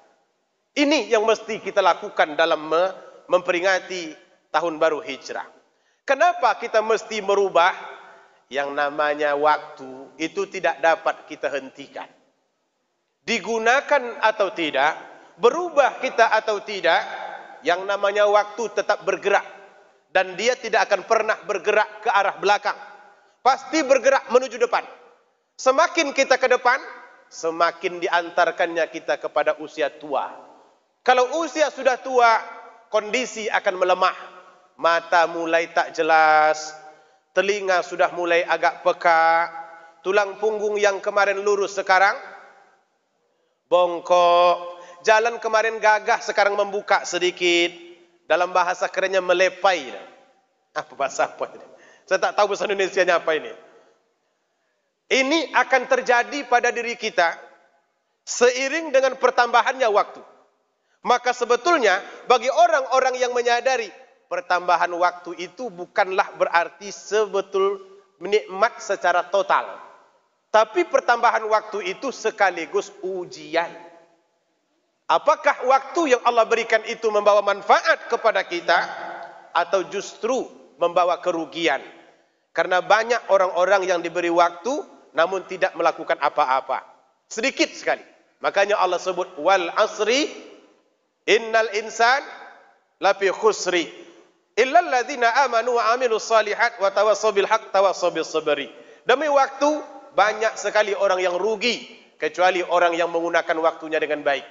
Speaker 1: Ini yang mesti kita lakukan dalam memperingati tahun baru hijrah. Kenapa kita mesti merubah? Yang namanya waktu itu tidak dapat kita hentikan. Digunakan atau tidak, berubah kita atau tidak, yang namanya waktu tetap bergerak. Dan dia tidak akan pernah bergerak ke arah belakang. Pasti bergerak menuju depan. Semakin kita ke depan, semakin diantarkannya kita kepada usia tua. Kalau usia sudah tua, kondisi akan melemah. Mata mulai tak jelas, telinga sudah mulai agak peka, tulang punggung yang kemarin lurus sekarang bongkok, jalan kemarin gagah sekarang membuka sedikit. Dalam bahasa kerennya melepai. Apa bahasa apa ini? Saya tak tahu bahasa Indonesianya apa ini. Ini akan terjadi pada diri kita seiring dengan pertambahannya waktu. Maka sebetulnya bagi orang-orang yang menyadari pertambahan waktu itu bukanlah berarti sebetul nikmat secara total. Tapi pertambahan waktu itu sekaligus ujian. Apakah waktu yang Allah berikan itu membawa manfaat kepada kita atau justru membawa kerugian? Karena banyak orang-orang yang diberi waktu namun tidak melakukan apa-apa. Sedikit sekali. Makanya Allah sebut wal asri innal insan lafi khusri illal ladzina amanu wa amilus solihat wa tawassaw bil haqq tawassaw bis sabri. Demi waktu banyak sekali orang yang rugi kecuali orang yang menggunakan waktunya dengan baik.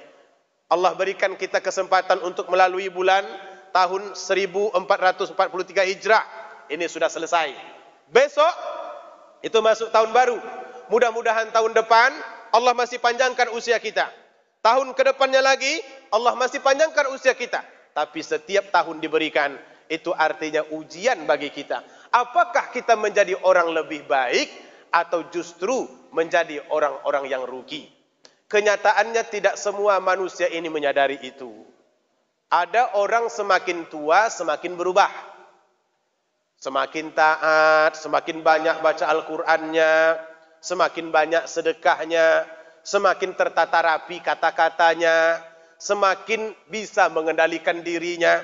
Speaker 1: Allah berikan kita kesempatan untuk melalui bulan tahun 1443 Hijrah. Ini sudah selesai. Besok itu masuk tahun baru. Mudah-mudahan tahun depan Allah masih panjangkan usia kita. Tahun ke depannya lagi Allah masih panjangkan usia kita. Tapi setiap tahun diberikan, itu artinya ujian bagi kita. Apakah kita menjadi orang lebih baik atau justru menjadi orang-orang yang rugi? Kenyataannya tidak semua manusia ini menyadari itu. Ada orang semakin tua semakin berubah. Semakin taat, semakin banyak baca Al-Qur'annya, semakin banyak sedekahnya, semakin tertata rapi kata-katanya, semakin bisa mengendalikan dirinya.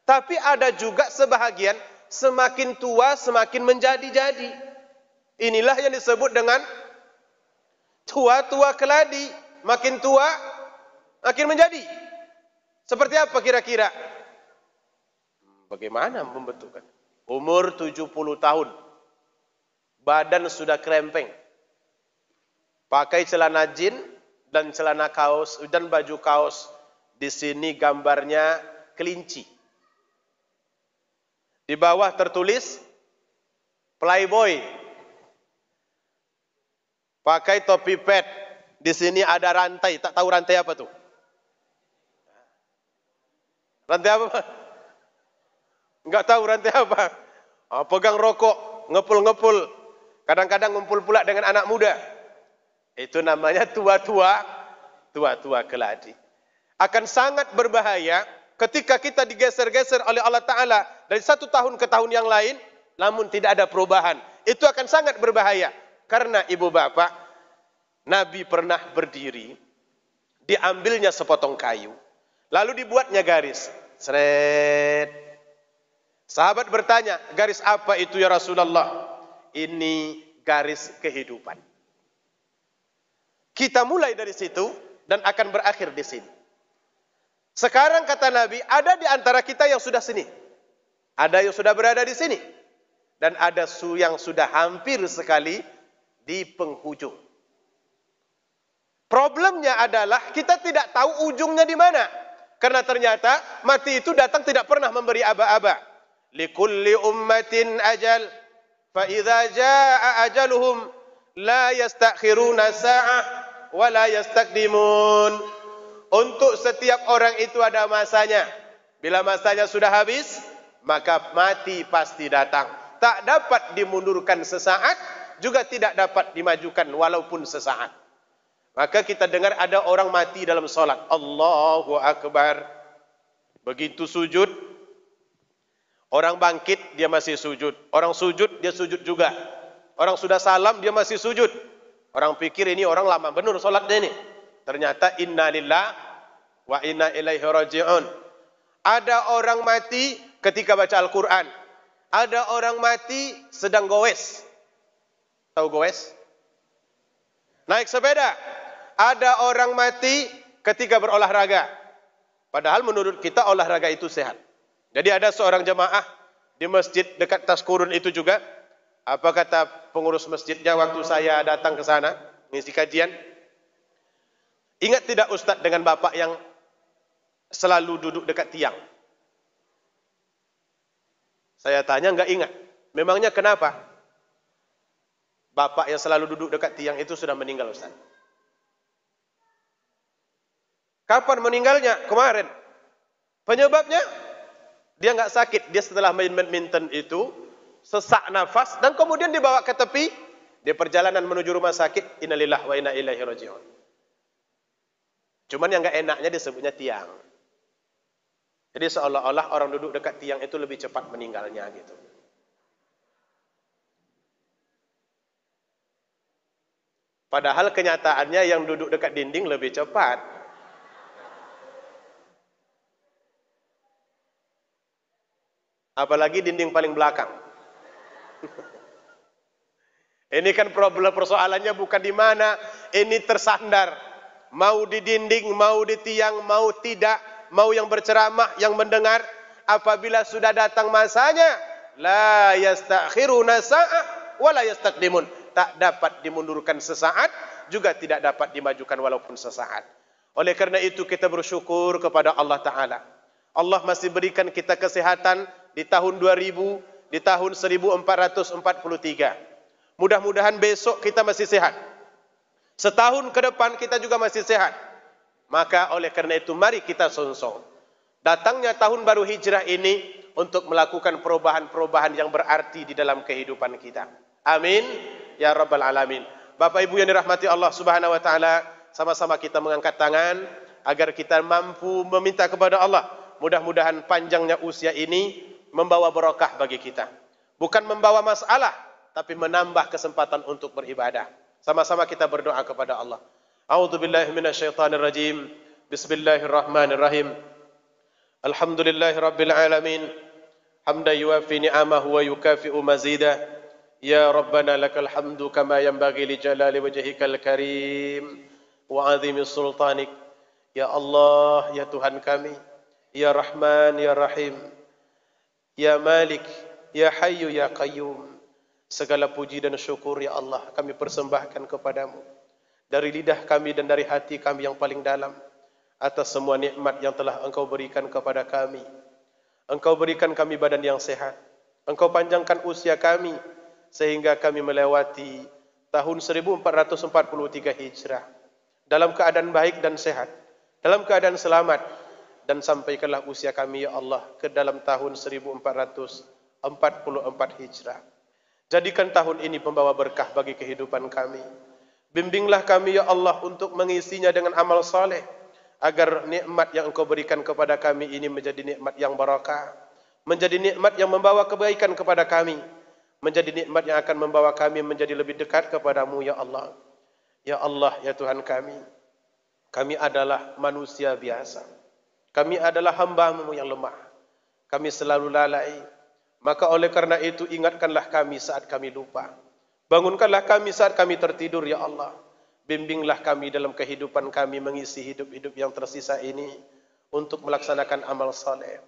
Speaker 1: Tapi ada juga sebahagian semakin tua semakin menjadi-jadi. Inilah yang disebut dengan tua-tua keladi. Makin tua makin menjadi. Seperti apa kira-kira? Bagaimana membentukkan? Umur 70 tahun. Badan sudah krempeng. Pakai celana jin dan celana kaos dan baju kaos. Di sini gambarnya kelinci. Di bawah tertulis Playboy. Pakai topi pet. Di sini ada rantai. Tak tahu rantai apa tuh? Rantai apa? Enggak tahu rantai apa. Pegang rokok, ngepul-ngepul. Kadang-kadang ngumpul pula dengan anak muda. Itu namanya tua-tua keladi. Akan sangat berbahaya ketika kita digeser-geser oleh Allah Ta'ala dari satu tahun ke tahun yang lain, namun tidak ada perubahan. Itu akan sangat berbahaya. Karena ibu bapak, Nabi pernah berdiri, diambilnya sepotong kayu, lalu dibuatnya garis. Seret. Sahabat bertanya, garis apa itu ya Rasulullah? Ini garis kehidupan. Kita mulai dari situ dan akan berakhir di sini. Sekarang kata Nabi, ada di antara kita yang sudah sini. Ada yang sudah berada di sini. dan ada yang sudah hampir sekali di penghujung. Problemnya adalah kita tidak tahu ujungnya di mana. Karena ternyata mati itu datang tidak pernah memberi aba-aba. Likulli ummatin ajal, fa idza jaa ajaluhum la yastakhiruna sa'ah wa la yastaqdimun. Untuk setiap orang itu ada masanya. Bila masanya sudah habis, maka mati pasti datang. Tak dapat dimundurkan sesaat, juga tidak dapat dimajukan walaupun sesaat. Maka kita dengar ada orang mati dalam solat. Allahu Akbar. Begitu sujud, orang bangkit, dia masih sujud. Orang sujud, dia sujud juga. Orang sudah salam, dia masih sujud. Orang pikir ini orang lama benar solatnya ini. Ternyata inna lillah wa inna ilaihi raji'un. Ada orang mati ketika baca Al-Quran. Ada orang mati sedang goes. Tahu goes? Naik sepeda. Ada orang mati ketika berolahraga. Padahal menurut kita olahraga itu sehat. Jadi ada seorang jemaah di masjid dekat Taskurun itu juga. Apa kata pengurus masjidnya waktu saya datang ke sana mengisi kajian? Ingat tidak Ustadz dengan bapak yang selalu duduk dekat tiang? Saya tanya, enggak ingat. Memangnya kenapa? Bapak yang selalu duduk dekat tiang itu sudah meninggal Ustadz. Kapan meninggalnya? Kemarin. Penyebabnya? Dia enggak sakit. Dia setelah main badminton itu sesak nafas dan kemudian dibawa ke tepi. Di perjalanan menuju rumah sakit, innalillahi wa inna ilaihi raji'un. Cuman yang enggak enaknya disebutnya tiang. Jadi seolah-olah orang duduk dekat tiang itu lebih cepat meninggalnya gitu. Padahal kenyataannya yang duduk dekat dinding lebih cepat. Apalagi dinding paling belakang. Ini kan problem persoalannya bukan di mana, ini tersandar. Mau di dinding, mau di tiang, mau tidak, mau yang berceramah, yang mendengar, apabila sudah datang masanya, la yastakhiruna sa'ah wa la yastaqdimun. Tak dapat dimundurkan sesaat, juga tidak dapat dimajukan walaupun sesaat. Oleh karena itu kita bersyukur kepada Allah Ta'ala. Allah masih berikan kita kesehatan di tahun 2000, di tahun 1443. Mudah-mudahan besok kita masih sehat. Setahun ke depan kita juga masih sehat. Maka oleh karena itu mari kita sonsong. Datangnya tahun baru hijrah ini untuk melakukan perubahan-perubahan yang berarti di dalam kehidupan kita. Amin ya rabbal alamin. Bapak Ibu yang dirahmati Allah Subhanahu wa taala, sama-sama kita mengangkat tangan agar kita mampu meminta kepada Allah. Mudah-mudahan panjangnya usia ini membawa berkah bagi kita. Bukan membawa masalah, tapi menambah kesempatan untuk beribadah. Sama-sama kita berdoa kepada Allah. A'udzubillahi minasyaitonirrajim. Bismillahirrahmanirrahim. Alhamdulillahi rabbil alamin. Hamdan yuwafi ni'amahu wa yukafi'u mazidah. Ya Rabbana lakal hamdu kama yanbaghi li jalali wajhikal karim wa 'azimi sultanik. Ya Allah, ya Tuhan kami, ya Rahman, ya Rahim, ya Malik, ya Hayyu, ya Qayyum. Segala puji dan syukur ya Allah kami persembahkan kepadamu. Dari lidah kami dan dari hati kami yang paling dalam. Atas semua nikmat yang telah Engkau berikan kepada kami. Engkau berikan kami badan yang sehat. Engkau panjangkan usia kami. Sehingga kami melewati tahun 1443 Hijrah. Dalam keadaan baik dan sehat. Dalam keadaan selamat. Dan sampaikanlah usia kami ya Allah ke dalam tahun 1444 Hijrah. Jadikan tahun ini pembawa berkah bagi kehidupan kami. Bimbinglah kami ya Allah untuk mengisinya dengan amal saleh agar nikmat yang Engkau berikan kepada kami ini menjadi nikmat yang barakah, menjadi nikmat yang membawa kebaikan kepada kami, menjadi nikmat yang akan membawa kami menjadi lebih dekat kepadamu ya Allah. Ya Allah, ya Tuhan kami adalah manusia biasa. Kami adalah hamba-Mu yang lemah. Kami selalu lalai. Maka oleh karena itu ingatkanlah kami saat kami lupa. Bangunkanlah kami saat kami tertidur ya Allah. Bimbinglah kami dalam kehidupan kami mengisi hidup-hidup yang tersisa ini untuk melaksanakan amal saleh.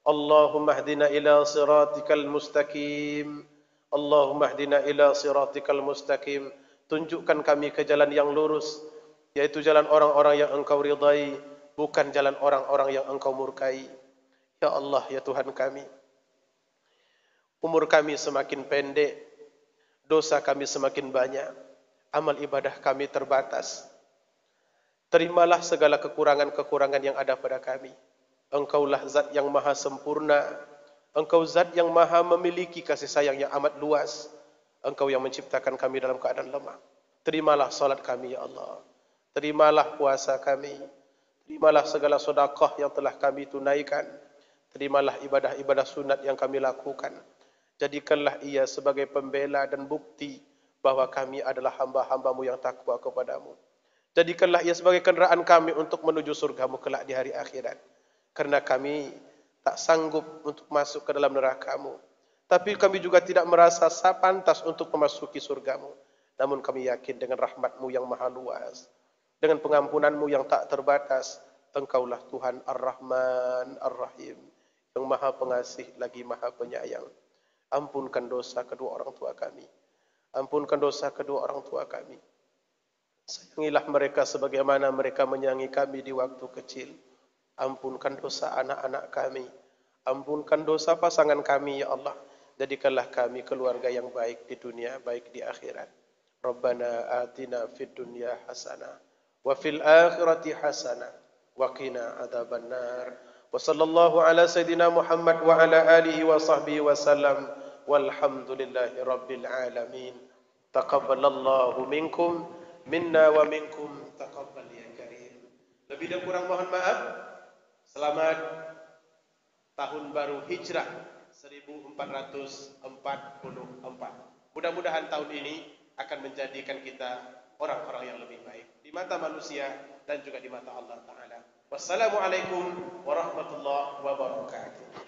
Speaker 1: Allahumma hdina ila siratikal mustaqim Allahumma hdina ila siratikal mustaqim. Tunjukkan kami ke jalan yang lurus, yaitu jalan orang-orang yang Engkau ridai, bukan jalan orang-orang yang Engkau murkai. Ya Allah, ya Tuhan kami, umur kami semakin pendek, dosa kami semakin banyak, amal ibadah kami terbatas. Terimalah segala kekurangan-kekurangan yang ada pada kami. Engkaulah zat yang maha sempurna. Engkau zat yang maha memiliki kasih sayang yang amat luas. Engkau yang menciptakan kami dalam keadaan lemah. Terimalah salat kami, ya Allah. Terimalah puasa kami. Terimalah segala sedekah yang telah kami tunaikan. Terimalah ibadah-ibadah sunat yang kami lakukan. Jadikanlah ia sebagai pembela dan bukti bahawa kami adalah hamba-hambamu yang takwa kepadamu. Jadikanlah ia sebagai kenderaan kami untuk menuju surgamu kelak di hari akhirat. Karena kami tak sanggup untuk masuk ke dalam neraka-Mu. Tapi kami juga tidak merasa pantas untuk memasuki surgamu. Namun kami yakin dengan rahmat-Mu yang maha luas, dengan pengampunan-Mu yang tak terbatas, Engkaulah Tuhan Ar-Rahman Ar-Rahim, yang maha pengasih lagi maha penyayang. Ampunkan dosa kedua orang tua kami. Ampunkan dosa kedua orang tua kami. Sayangilah mereka sebagaimana mereka menyayangi kami di waktu kecil. Ampunkan dosa anak-anak kami. Ampunkan dosa pasangan kami, ya Allah. Jadikanlah kami keluarga yang baik di dunia, baik di akhirat. Rabbana atina fid dunya hasanah wa fil akhirati hasanah wa qina adzabannar. Wa sallallahu ala sayidina Muhammad wa ala alihi wa sahbihi wa sallam. Walhamdulillahi rabbil alamin. Taqabbalallahu minkum minna wa minkum taqabbal ya karim. Lebih dan kurang mohon maaf. Selamat tahun baru Hijrah 1444. Mudah-mudahan tahun ini akan menjadikan kita orang-orang yang lebih baik di mata manusia dan juga di mata Allah Ta'ala. Wassalamualaikum warahmatullahi wabarakatuh.